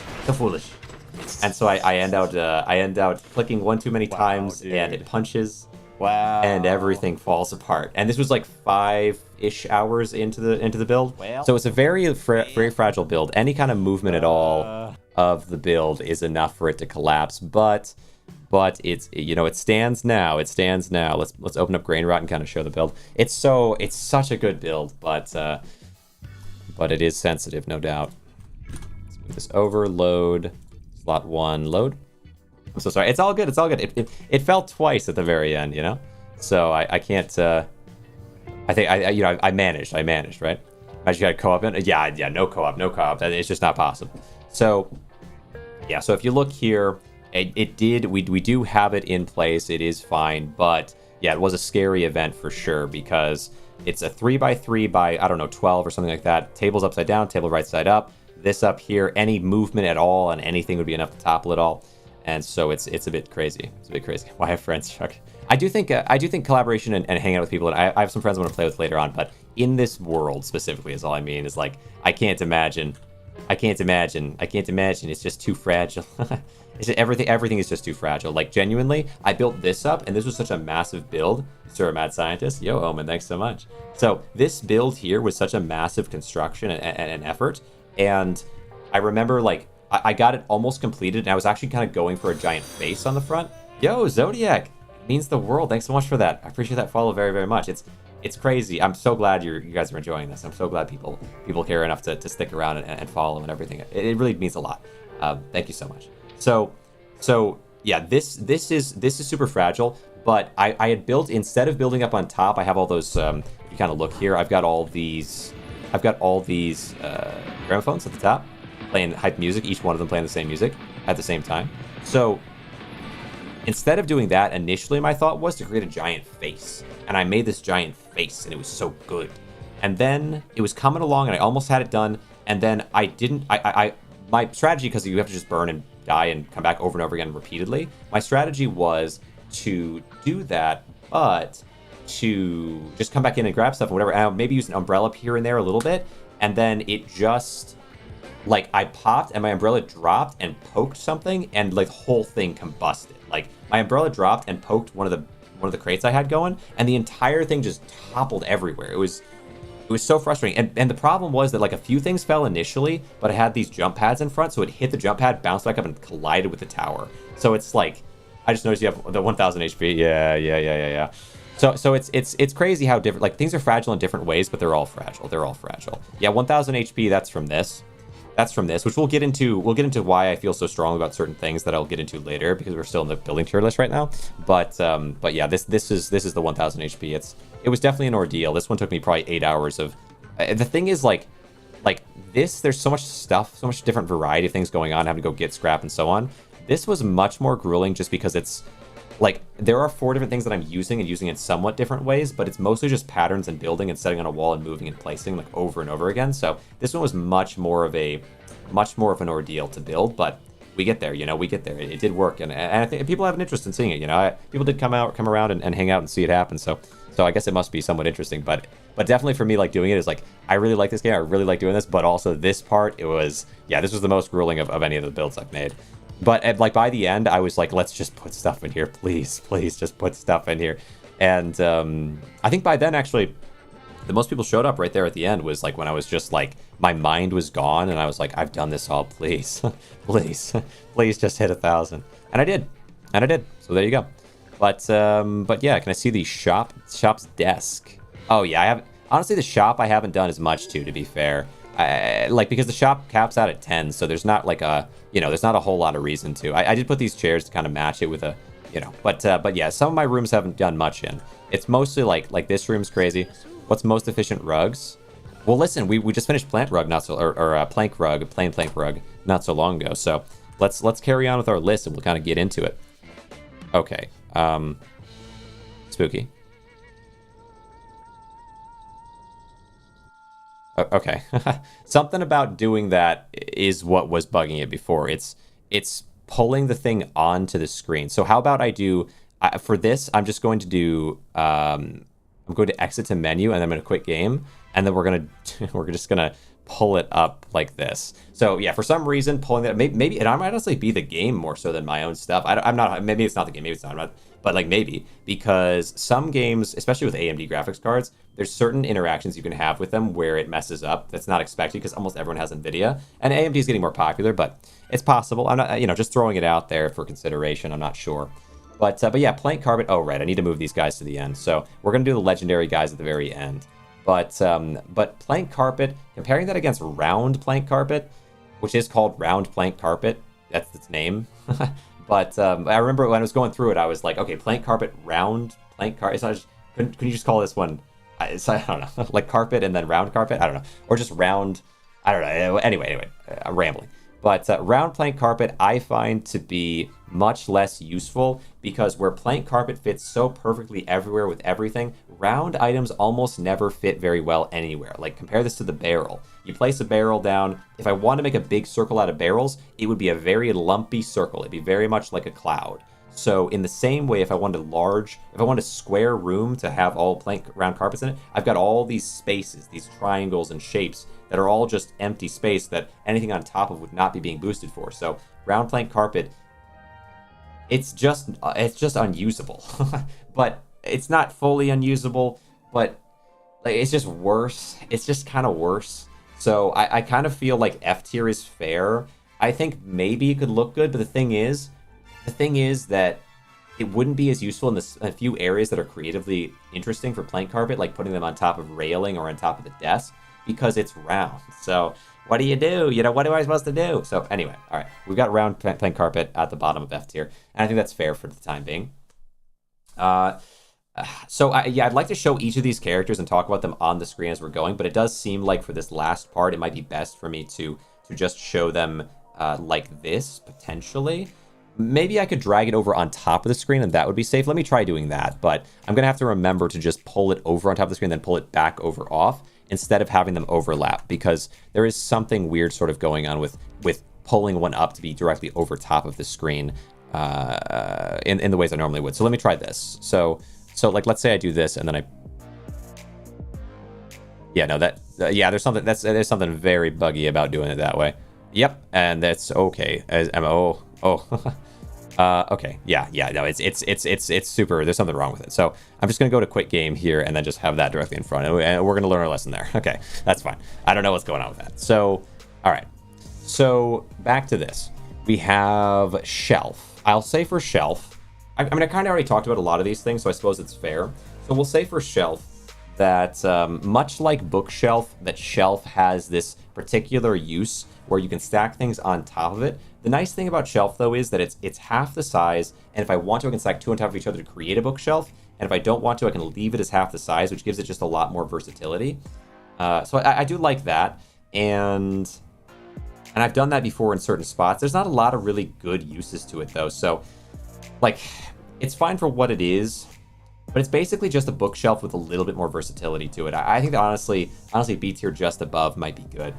And so I end out clicking one too many times, dude. And it punches. Wow. And everything falls apart. And this was like 5-ish hours into the build. So it's a very fragile build. Any kind of movement at all of the build is enough for it to collapse. But it's, it stands now. Let's open up Grainrot and kind of show the build. It's such a good build, but it is sensitive, no doubt. Let's move this over. Load. Slot 1, load. I'm so sorry. It's all good. It fell twice at the very end, So I can't. I think I managed, right? I just got a co-op in. Yeah. No co-op. It's just not possible. So yeah. So if you look here, we do have it in place. It is fine, but yeah, it was a scary event for sure because it's a 3x3 by 12 or something like that. Table's upside down, table right side up. This up here, any movement at all and anything would be enough to topple it all, and so it's a bit crazy. Why have friends, Chuck? I do think collaboration and hanging out with people, and I have some friends I want to play with later on, but in this world specifically is all I mean. Is like I can't imagine. It's just too fragile. Everything is just too fragile. Like genuinely, I built this up, and this was such a massive build. Sir, Mad Scientist, yo, Omen, thanks so much. So this build here was such a massive construction and effort. And I remember, like, I got it almost completed, and I was actually kind of going for a giant face on the front. Yo, Zodiac! It means the world. Thanks so much for that. I appreciate that follow very, very much. It's crazy. I'm so glad you guys are enjoying this. I'm so glad people care enough to stick around and follow and everything. It really means a lot. Thank you so much. So yeah, this is super fragile, but I had built, instead of building up on top, I have all those, if you kind of look here, I've got all these gramophones at the top playing hype music, each one of them playing the same music at the same time. So instead of doing that, initially my thought was to create a giant face, and I made this giant face, and it was so good. And then it was coming along, and I almost had it done, and then I didn't. My strategy, because you have to just burn and die and come back over and over again repeatedly, my strategy was to do that, but to just come back in and grab stuff or whatever, and maybe use an umbrella here and there a little bit, and then it just, like, I popped and my umbrella dropped and poked something, and like the whole thing combusted. Like my umbrella dropped and poked one of the crates I had going, and the entire thing just toppled everywhere. It was so frustrating. And the problem was that like a few things fell initially, but I had these jump pads in front, so it hit the jump pad, bounced back up, and collided with the tower. So it's like, I just noticed you have the 1000 HP. Yeah. So it's crazy how different, like, things are fragile in different ways, but they're all fragile. Yeah, 1000 HP, that's from this, which we'll get into why I feel so strong about certain things that I'll get into later, because we're still in the building tier list right now. But yeah, this is the 1000 HP. It was definitely an ordeal. This one took me probably 8 hours of, the thing is like this, there's so much stuff, so much different variety of things going on, having to go get scrap and so on. This was much more grueling just because it's like, there are 4 different things that I'm using in somewhat different ways, but it's mostly just patterns and building and setting on a wall and moving and placing, like, over and over again. So this one was much more of an ordeal to build, but we get there, it did work, and I think people have an interest in seeing it, people did come around and hang out and see it happen, so I guess it must be somewhat interesting. But But definitely for me, like doing it is like, I really like this game. I really like doing this, but also this part, it was, yeah, this was the most grueling of any of the builds I've made. But like by the end, I was like, let's just put stuff in here, please, please, just put stuff in here. And I think by then, actually, the most people showed up right there at the end was like when I was just like, my mind was gone, and I was like, I've done this all, please, please, please just hit 1,000. And I did, So there you go. But yeah, can I see the shop's desk? Oh yeah, I have, honestly, the shop I haven't done as much to be fair. Like, because the shop caps out at 10, so there's not like a, you know, there's not a whole lot of reason to. I did put these chairs to kind of match it with a, you know, but yeah, some of my rooms haven't done much in. It's mostly like this room's crazy. What's most efficient rugs? Well, listen, we just finished plant rug plank rug, plain plank rug not so long ago. So let's carry on with our list and we'll kind of get into it. Okay, spooky. Okay, something about doing that is what was bugging it before. It's pulling the thing onto the screen. So how about I do for this? I'm just going to do. I'm going to exit to menu and I'm going to quit game, and then we're just gonna pull it up like this. So yeah, for some reason pulling that maybe it might honestly be the game more so than my own stuff. I'm not. Maybe it's not the game. Maybe it's not. But like maybe because some games, especially with AMD graphics cards, there's certain interactions you can have with them where it messes up. That's not expected because almost everyone has NVIDIA, and AMD is getting more popular, but it's possible. I'm not, you know, just throwing it out there for consideration. I'm not sure. But yeah, plank carpet. Oh, right. I need to move these guys to the end. So we're going to do the legendary guys at the very end. But plank carpet, comparing that against round plank carpet, which is called round plank carpet. That's its name. But I remember when I was going through it, I was like, okay, plank carpet, round plank carpet. Couldn't you just call this one? I don't know, like carpet and then round carpet. I don't know, or just round. I don't know. Anyway, I'm rambling. But round plank carpet I find to be much less useful because where plank carpet fits so perfectly everywhere with everything, round items almost never fit very well anywhere. Like compare this to the barrel. You place a barrel down. If I want to make a big circle out of barrels, it would be a very lumpy circle. It'd be very much like a cloud. So in the same way, if I wanted a square room to have all plank round carpets in it, I've got all these spaces, these triangles and shapes that are all just empty space that anything on top of would not be being boosted for. So round plank carpet, it's just unusable. But it's not fully unusable, but like it's just worse. It's just kind of worse. So I kind of feel like F tier is fair. I think maybe it could look good, but the thing is that it wouldn't be as useful in a few areas that are creatively interesting for plank carpet, like putting them on top of railing or on top of the desk, because it's round. So what do? You know, what am I supposed to do? So anyway, all right, we've got round plank carpet at the bottom of F tier, and I think that's fair for the time being. So I'd like to show each of these characters and talk about them on the screen as we're going, but it does seem like for this last part, it might be best for me to just show them like this, potentially. Maybe I could drag it over on top of the screen and that would be safe. Let me try doing that, but I'm going to have to remember to just pull it over on top of the screen, then pull it back over off instead of having them overlap, because there is something weird sort of going on with pulling one up to be directly over top of the screen in the ways I normally would. So let me try this. So like, let's say I do this and then yeah, no, there's something very buggy about doing it that way. Yep, and that's okay. Okay, yeah, no, it's super. There's something wrong with it. So I'm just gonna go to quit game here and then just have that directly in front, and we're gonna learn our lesson there. Okay, that's fine. I don't know what's going on with that. So, all right. So back to this. We have shelf. I'll say for shelf. I mean, I kind of already talked about a lot of these things, so I suppose it's fair. So we'll say for shelf that much like bookshelf, that shelf has this particular use where you can stack things on top of it. The nice thing about shelf, though, is that it's half the size, and if I want to, I can stack two on top of each other to create a bookshelf, and if I don't want to, I can leave it as half the size, which gives it just a lot more versatility. So I do like that, and I've done that before in certain spots. There's not a lot of really good uses to it, though, so, like, it's fine for what it is, but it's basically just a bookshelf with a little bit more versatility to it. I think that honestly, B tier just above might be good.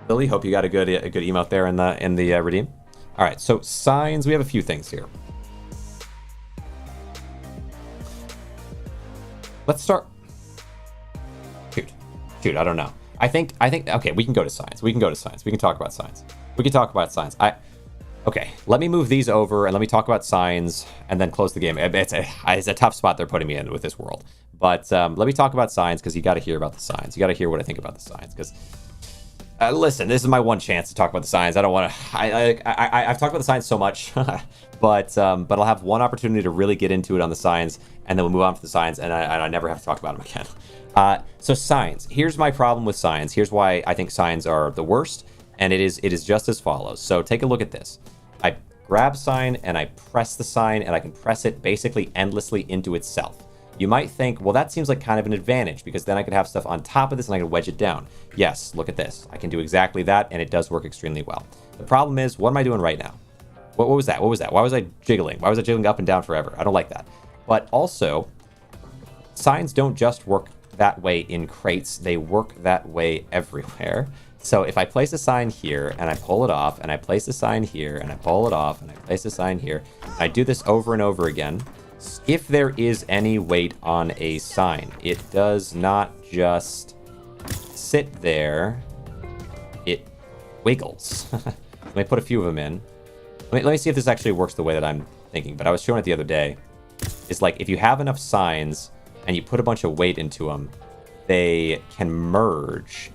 Lily, hope you got a good emote there in the redeem. All right, so signs. We have a few things here. Let's start Shoot, I don't know. I think, okay, we can go to science. We can go to science. We can talk about science. We can talk about science. Okay, let me move these over and let me talk about signs and then close the game. It's a tough spot they're putting me in with this world. But let me talk about signs because you got to hear about the signs. You got to hear what I think about the signs because, listen, this is my one chance to talk about the signs. I don't want to, I've talked about the signs so much, but I'll have one opportunity to really get into it on the signs and then we'll move on to the signs and I never have to talk about them again. So signs, here's my problem with signs. Here's why I think signs are the worst. And it is just as follows. So take a look at this. I grab sign and I press the sign and I can press it basically endlessly into itself. You might think, well, that seems like kind of an advantage because then I could have stuff on top of this and I could wedge it down. Yes, look at this. I can do exactly that and it does work extremely well. The problem is, what am I doing right now? What was that? What was that? Why was I jiggling? Why was I jiggling up and down forever? I don't like that. But also, signs don't just work that way in crates. They work that way everywhere. So if I place a sign here and I pull it off and I place a sign here and I pull it off and I place a sign here, I do this over and over again. If there is any weight on a sign, it does not just sit there, it wiggles. Let me put a few of them in. Let me see if this actually works the way that I'm thinking, but I was showing it the other day. It's like if you have enough signs and you put a bunch of weight into them, they can merge.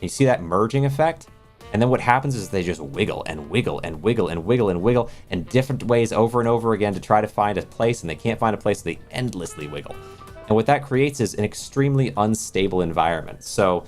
You see that merging effect? And then what happens is they just wiggle and wiggle and wiggle and wiggle and wiggle in different ways over and over again to try to find a place, and they can't find a place, so they endlessly wiggle. And what that creates is an extremely unstable environment. So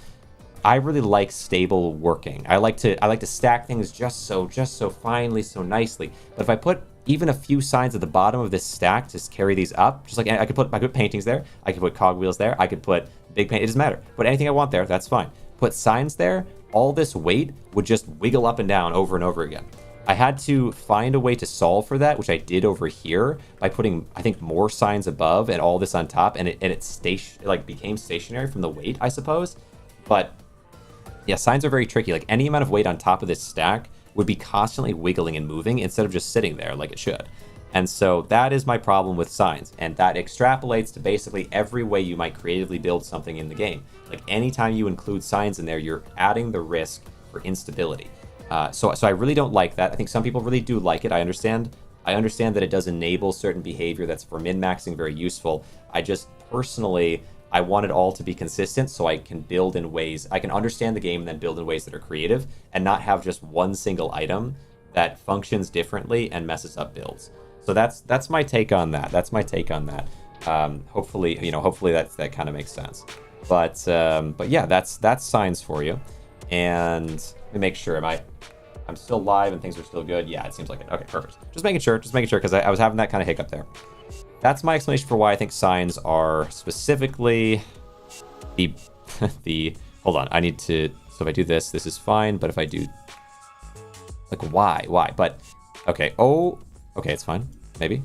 I really like stable working. I like to stack things just so finely, so nicely. But if I put even a few signs at the bottom of this stack to carry these up, just like I could put paintings there, I could put cogwheels there, I could put big paint, it doesn't matter. Put anything I want there, that's fine. Put signs there, all this weight would just wiggle up and down over and over again. I had to find a way to solve for that, which I did over here by putting, I think, more signs above and all this on top, and it became stationary from the weight, I suppose. But yeah, signs are very tricky. Like any amount of weight on top of this stack would be constantly wiggling and moving instead of just sitting there like it should. And so that is my problem with signs, and that extrapolates to basically every way you might creatively build something in the game. Like anytime you include signs in there, you're adding the risk for instability. So I really don't like that. I think some people really do like it. I understand that it does enable certain behavior that's for min-maxing very useful. I just personally, I want it all to be consistent so I can build in ways, I can understand the game and then build in ways that are creative and not have just one single item that functions differently and messes up builds. So that's my take on that. That's my take on that. Hopefully that kind of makes sense. But yeah, that's signs for you. And let me make sure I'm still live and things are still good. Yeah, it seems like it. Okay, perfect. Just making sure because I was having that kind of hiccup there. That's my explanation for why I think signs are specifically the hold on. I need to, so if I do this is fine. But if I do, like, why? But okay. Oh, okay, it's fine. Maybe.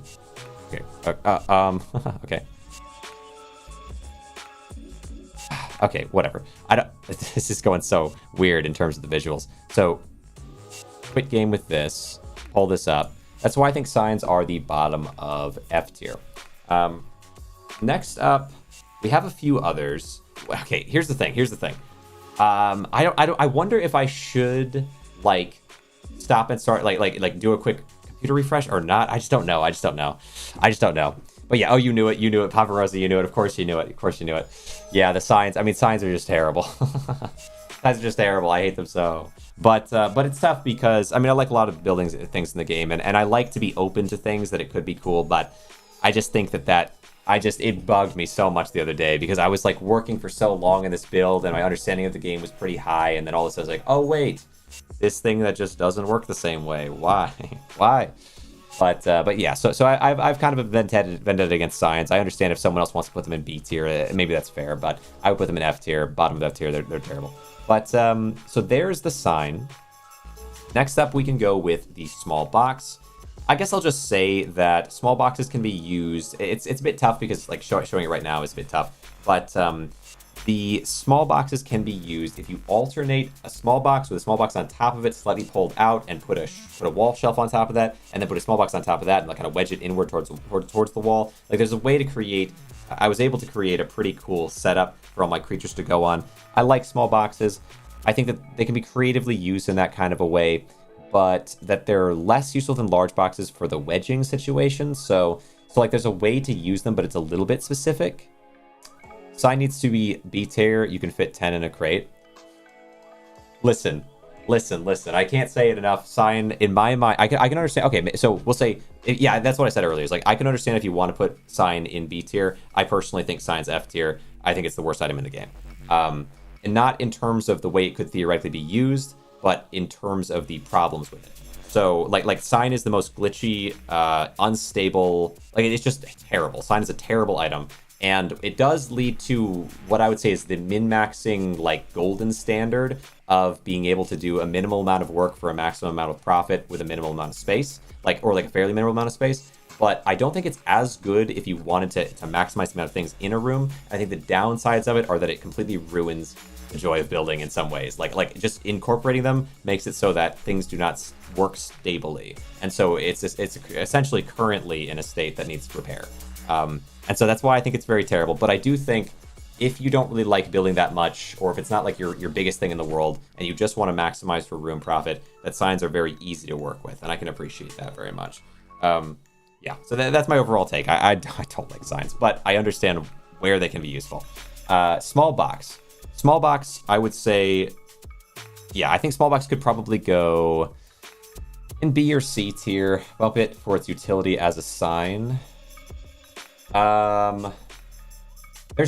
Okay. Okay. Okay, whatever. This is going so weird in terms of the visuals. So, quit game with this. Pull this up. That's why I think signs are the bottom of F tier. Next up, we have a few others. Okay, here's the thing. I wonder if I should like stop and start like do a quick computer refresh or not. I just don't know. But yeah, oh, you knew it, Paparazzi, you knew it. Of course you knew it. Yeah, the signs. I mean, signs are just terrible. Signs are just terrible. I hate them so. But it's tough because I mean I like a lot of things in the game, and I like to be open to things that it could be cool. But I just think it bugged me so much the other day because I was like working for so long in this build, and my understanding of the game was pretty high, and then all of a sudden I was like, oh wait, this thing that just doesn't work the same way. Why? But yeah, so I've kind of vendetted against signs. I understand if someone else wants to put them in B tier, maybe that's fair, but I would put them in F tier, bottom of F tier. They're terrible. But so there's the sign. Next up, we can go with the small box. I guess I'll just say that small boxes can be used. It's a bit tough because like showing it right now is a bit tough. But The small boxes can be used if you alternate a small box with a small box on top of it, slightly pulled out, and put a wall shelf on top of that, and then put a small box on top of that, and like kind of wedge it inward towards the wall. Like there's a way to create. I was able to create a pretty cool setup for all my creatures to go on. I like small boxes. I think that they can be creatively used in that kind of a way, but that they're less useful than large boxes for the wedging situation. So like there's a way to use them, but it's a little bit specific. Sign needs to be B-tier. You can fit 10 in a crate. Listen. I can't say it enough. Sign, in my mind, I can understand. Okay, so we'll say, yeah, that's what I said earlier. Is like I can understand if you want to put Sign in B-tier. I personally think Sign's F-tier. I think it's the worst item in the game. And not in terms of the way it could theoretically be used, but in terms of the problems with it. So, like Sign is the most glitchy, unstable. Like it's just terrible. Sign is a terrible item. And it does lead to what I would say is the min-maxing, like, golden standard of being able to do a minimal amount of work for a maximum amount of profit with a minimal amount of space, or a fairly minimal amount of space. But I don't think it's as good if you wanted to maximize the amount of things in a room. I think the downsides of it are that it completely ruins the joy of building in some ways. Like just incorporating them makes it so that things do not work stably. And so it's essentially currently in a state that needs repair. And so that's why I think it's very terrible. But I do think if you don't really like building that much, or if it's not like your biggest thing in the world, and you just want to maximize for room profit, that signs are very easy to work with, and I can appreciate that very much. Yeah, so that's my overall take. I don't like signs, but I understand where they can be useful. Small box. Small box, I would say, yeah, I think small box could probably go in B or C tier. Bump it for its utility as a sign. There's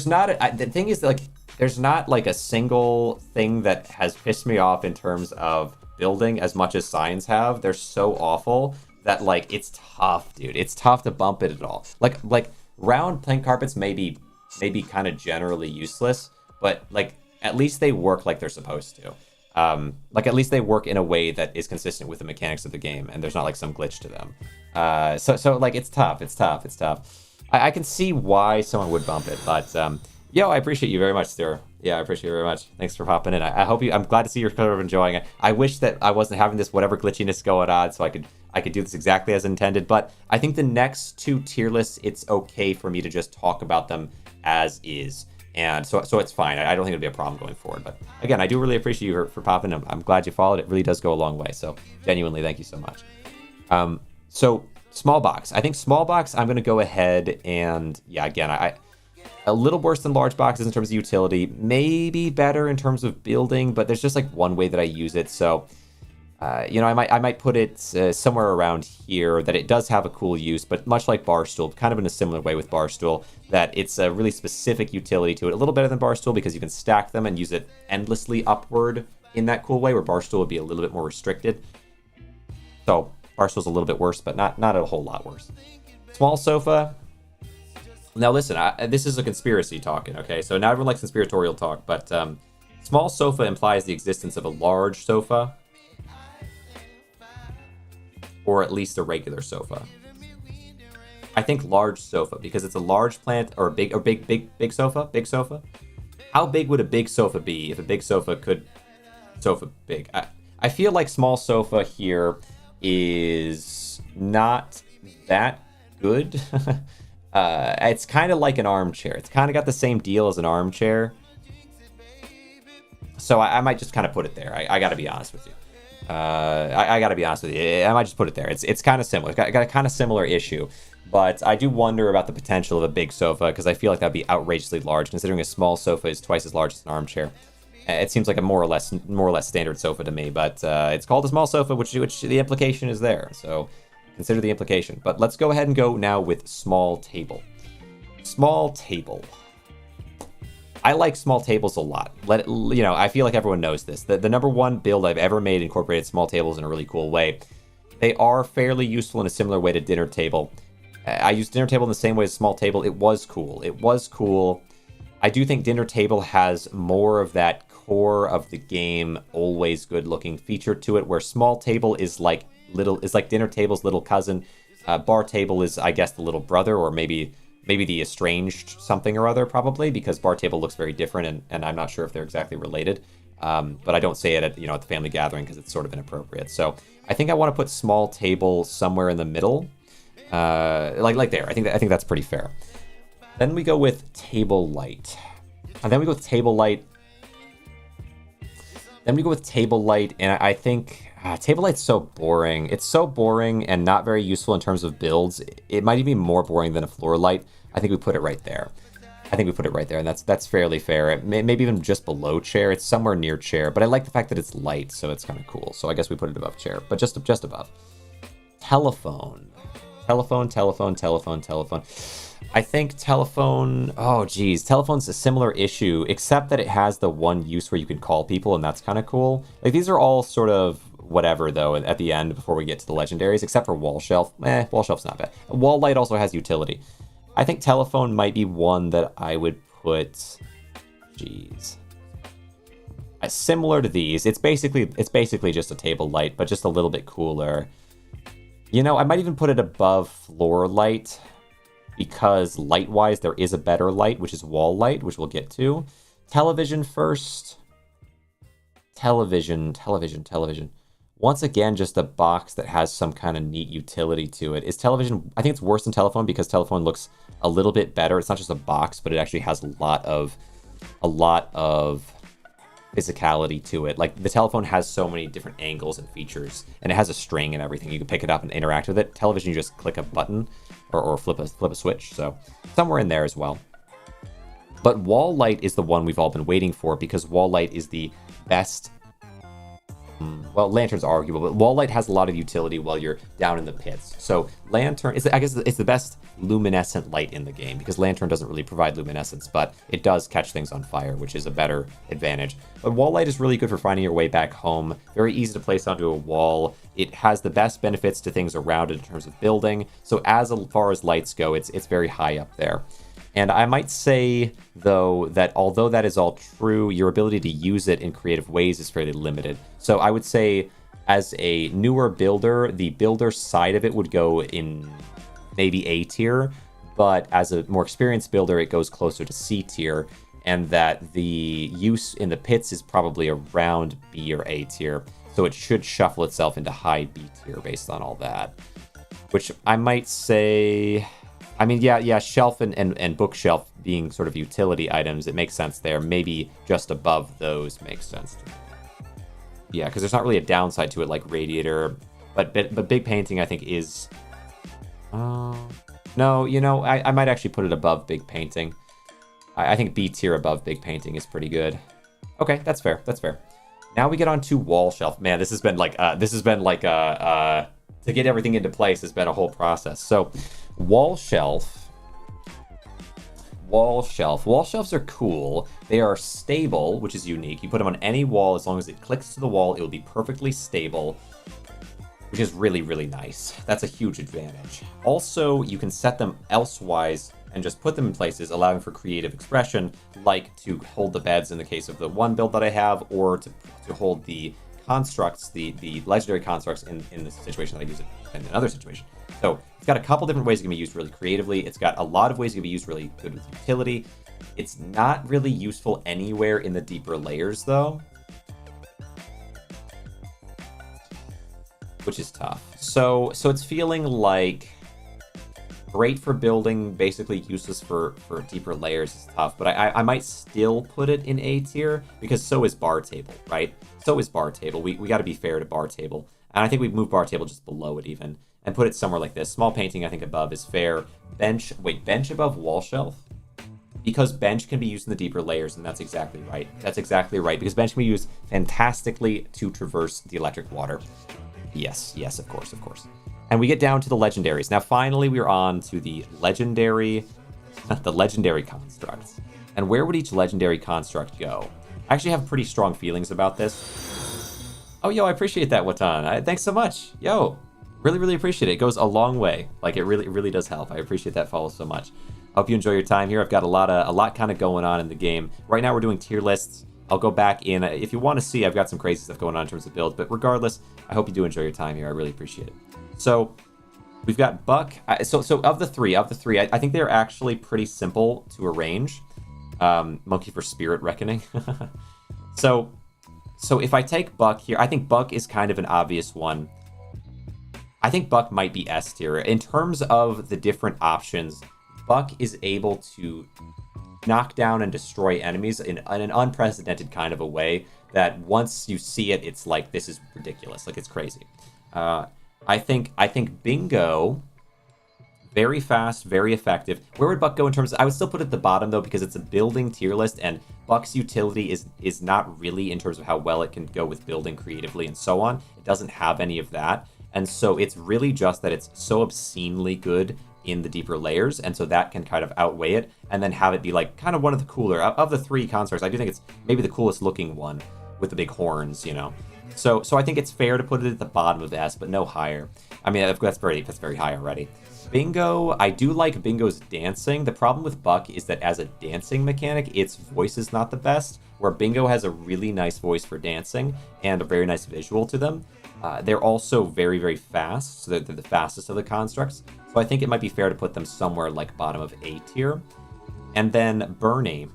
not the thing is that, like, there's not like a single thing that has pissed me off in terms of building as much as signs have. They're so awful that, like, it's tough, dude. It's tough to bump it at all. Like round plank carpets may be kind of generally useless, but like at least they work like they're supposed to. Like at least they work in a way that is consistent with the mechanics of the game, and there's not like some glitch to them. So like it's tough. I can see why someone would bump it, but yo, I appreciate you very much, Stuart. Yeah, I appreciate you very much. Thanks for popping in. I'm glad to see you're kind of enjoying it. I wish that I wasn't having this whatever glitchiness going on, so I could do this exactly as intended. But I think the next two tier lists, it's okay for me to just talk about them as is, and so it's fine. I don't think it'll be a problem going forward. But again, I do really appreciate you for popping in. I'm glad you followed. It really does go a long way. So genuinely, thank you so much. So. Small box. I think small box, I'm going to go ahead and, yeah, again, a little worse than large boxes in terms of utility, maybe better in terms of building, but there's just like one way that I use it. So, I might put it somewhere around here, that it does have a cool use, but much like Barstool, kind of in a similar way with Barstool, that it's a really specific utility to it. A little better than Barstool because you can stack them and use it endlessly upward in that cool way, where Barstool would be a little bit more restricted. So, Barstool's a little bit worse, but not a whole lot worse. Small sofa. Now listen, this is a conspiracy talking, okay? So now everyone likes conspiratorial talk, but small sofa implies the existence of a large sofa, or at least a regular sofa. I think large sofa, because it's a large plant, or a big sofa. Big sofa. How big would a big sofa be if a big sofa could sofa big? I feel like small sofa here is not that good. It's kind of like an armchair. It's kind of got the same deal as an armchair. So I might just kind of put it there. I got to be honest with you. I got to be honest with you. I might just put it there. It's kind of similar. It's got a kind of similar issue. But I do wonder about the potential of a big sofa, because I feel like that'd be outrageously large, considering a small sofa is twice as large as an armchair. It seems like a more or less standard sofa to me, but it's called a small sofa, which the implication is there. So consider the implication. But let's go ahead and go now with small table. Small table. I like small tables a lot. I feel like everyone knows this. The number one build I've ever made incorporated small tables in a really cool way. They are fairly useful in a similar way to dinner table. I use dinner table in the same way as small table. It was cool. I do think dinner table has more of that core of the game, always good looking feature to it, where small table is like dinner table's little cousin. Bar table is, I guess, the little brother, or maybe maybe the estranged something or other, probably, because bar table looks very different, and I'm not sure if they're exactly related. But I don't say it at, at the family gathering because it's sort of inappropriate. So I think I want to put small table somewhere in the middle, like there. I think that's pretty fair. Then we go with table light, and then we go with table light. And I think table light's so boring. It's so boring and not very useful in terms of builds. It might even be more boring than a floor light. I think we put it right there. And that's fairly fair. Maybe even just below chair. It's somewhere near chair, but I like the fact that it's light, so it's kind of cool. So I guess we put it above chair, but just above. Telephone. I think telephone, telephone's a similar issue, except that it has the one use where you can call people, and that's kind of cool. Like, these are all sort of whatever, though, at the end before we get to the legendaries, except for wall shelf. Wall shelf's not bad. Wall light also has utility. I think telephone might be one that I would put, similar to these. It's basically just a table light, but just a little bit cooler. I might even put it above floor light, because light-wise there is a better light, which is wall light, which we'll get to. Television first. Television. Once again, just a box that has some kind of neat utility to it. Is television... I think it's worse than telephone because telephone looks a little bit better. It's not just a box, but it actually has a lot of physicality to it. Like, the telephone has so many different angles and features, and it has a string and everything. You can pick it up and interact with it. Television, you just click a button or flip a switch. So somewhere in there as well. But wall light is the one we've all been waiting for, because wall light is the best. Well, lantern's arguable, but wall light has a lot of utility while you're down in the pits. So lantern is, I guess, it's the best luminescent light in the game, because lantern doesn't really provide luminescence, but it does catch things on fire, which is a better advantage. But wall light is really good for finding your way back home. Very easy to place onto a wall. It has the best benefits to things around it in terms of building. So as far as lights go, it's very high up there. And I might say, though, that although that is all true, your ability to use it in creative ways is fairly limited. So I would say, as a newer builder, the builder side of it would go in maybe A tier, but as a more experienced builder, it goes closer to C tier, and that the use in the pits is probably around B or A tier, so it should shuffle itself into high B tier based on all that. Which I might say... I mean, yeah, shelf and bookshelf being sort of utility items, it makes sense there. Maybe just above those makes sense to me. Yeah, because there's not really a downside to it like Radiator, but big painting I think is... no, I might actually put it above big painting. I think B tier above big painting is pretty good. Okay, that's fair. Now we get on to wall shelf. Man, this has been like to get everything into place has been a whole process. So, wall shelves are cool. They are stable, which is unique. You put them on any wall, as long as it clicks to the wall, it will be perfectly stable, which is really, really nice. That's a huge advantage. Also, you can set them elsewise and just put them in places, allowing for creative expression, like to hold the beds in the case of the one build that I have, or to hold the constructs, the legendary constructs in the situation that I use it in another situation. So it's got a couple different ways it can be used really creatively. It's got a lot of ways it can be used really good with utility. It's not really useful anywhere in the deeper layers, though, which is tough. So it's feeling like great for building, basically useless for deeper layers is tough. But I might still put it in A tier, because so is bar table, right? So is bar table. We got to be fair to bar table. And I think we've moved bar table just below it even, and put it somewhere like this. Small painting, I think, above is fair. Bench above wall shelf? Because bench can be used in the deeper layers, and that's exactly right. Because bench can be used fantastically to traverse the electric water. Yes, of course. And we get down to the legendaries. Now, finally, we're on to the legendary constructs. And where would each legendary construct go? I actually have pretty strong feelings about this. Oh, yo, I appreciate that, Watan. Thanks so much. Yo, really, really appreciate it. It goes a long way. Like, it really does help. I appreciate that follow so much. Hope you enjoy your time here. I've got a lot kind of going on in the game. Right now, we're doing tier lists. I'll go back in. If you want to see, I've got some crazy stuff going on in terms of builds. But regardless, I hope you do enjoy your time here. I really appreciate it. So, We've got Buck. So of the three, I think they're actually pretty simple to arrange. Monkey for Spirit Reckoning. So if I take Buck here, I think Buck is kind of an obvious one. I think Buck might be S tier. In terms of the different options, Buck is able to knock down and destroy enemies in an unprecedented kind of a way that once you see it, it's like, this is ridiculous. Like, it's crazy. I think Bingo, very fast, very effective. Where would Buck go in terms of, I would still put it at the bottom though, because it's a building tier list, and Buck's utility is not really in terms of how well it can go with building creatively and so on. It doesn't have any of that. And so it's really just that it's so obscenely good in the deeper layers, and so that can kind of outweigh it, and then have it be like kind of one of the cooler of the three constructs. I do think it's maybe the coolest looking one with the big horns, you know. So I think it's fair to put it at the bottom of S, but no higher. I mean, that's very high already. Bingo, I do like Bingo's dancing. The problem with Buck is that as a dancing mechanic, its voice is not the best, where Bingo has a really nice voice for dancing and a very nice visual to them. They're also very, very fast, so they're the fastest of the constructs. So I think it might be fair to put them somewhere like bottom of A tier. And then Bernie.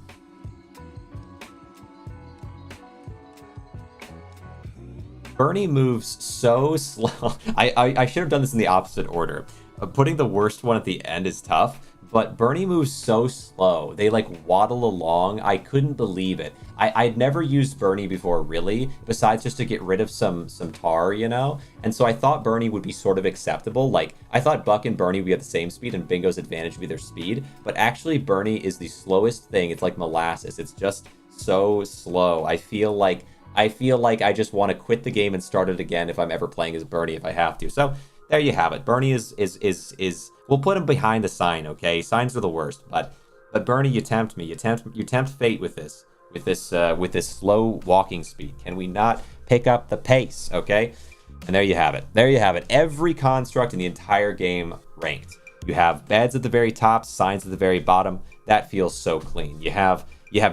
Bernie moves so slow. I should have done this in the opposite order. Putting the worst one at the end is tough, but Bernie moves so slow. They like waddle along. I couldn't believe it. I'd never used Bernie before, really, besides just to get rid of some tar, you know? And so I thought Bernie would be sort of acceptable. Like, I thought Buck and Bernie would be at the same speed and Bingo's advantage would be their speed, but actually Bernie is the slowest thing. It's like molasses. It's just so slow. I feel like I just want to quit the game and start it again if I'm ever playing as Bernie if I have to. So there you have it. Bernie is we'll put him behind the sign, okay? Signs are the worst, but Bernie, you tempt me. You tempt fate with this slow walking speed. Can we not pick up the pace, okay? And there you have it. There you have it. Every construct in the entire game ranked. You have beds at the very top, signs at the very bottom. That feels so clean. You have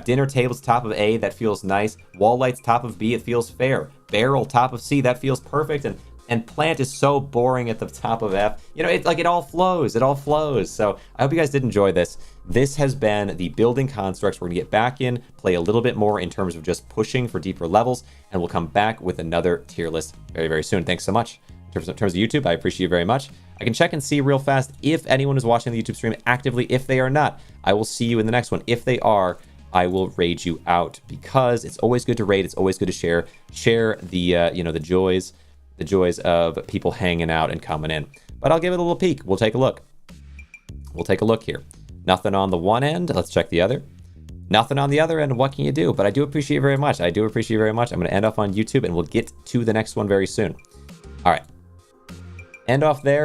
dinner tables top of A, that feels nice. Wall lights top of B, it feels fair. Barrel top of C, that feels perfect. And plant is so boring at the top of F. You know, it all flows. It all flows. So I hope you guys did enjoy this. This has been the building constructs. We're going to get back in, play a little bit more in terms of just pushing for deeper levels, and we'll come back with another tier list very, very soon. Thanks so much. In terms of YouTube, I appreciate you very much. I can check and see real fast if anyone is watching the YouTube stream actively. If they are not, I will see you in the next one. If they are, I will raid you out, because it's always good to raid. It's always good to share the the joys of people hanging out and coming in. But I'll give it a little peek. We'll take a look. We'll take a look here. Nothing on the one end. Let's check the other. Nothing on the other end. What can you do? But I do appreciate it very much. I do appreciate it very much. I'm going to end off on YouTube, and we'll get to the next one very soon. All right. End off there.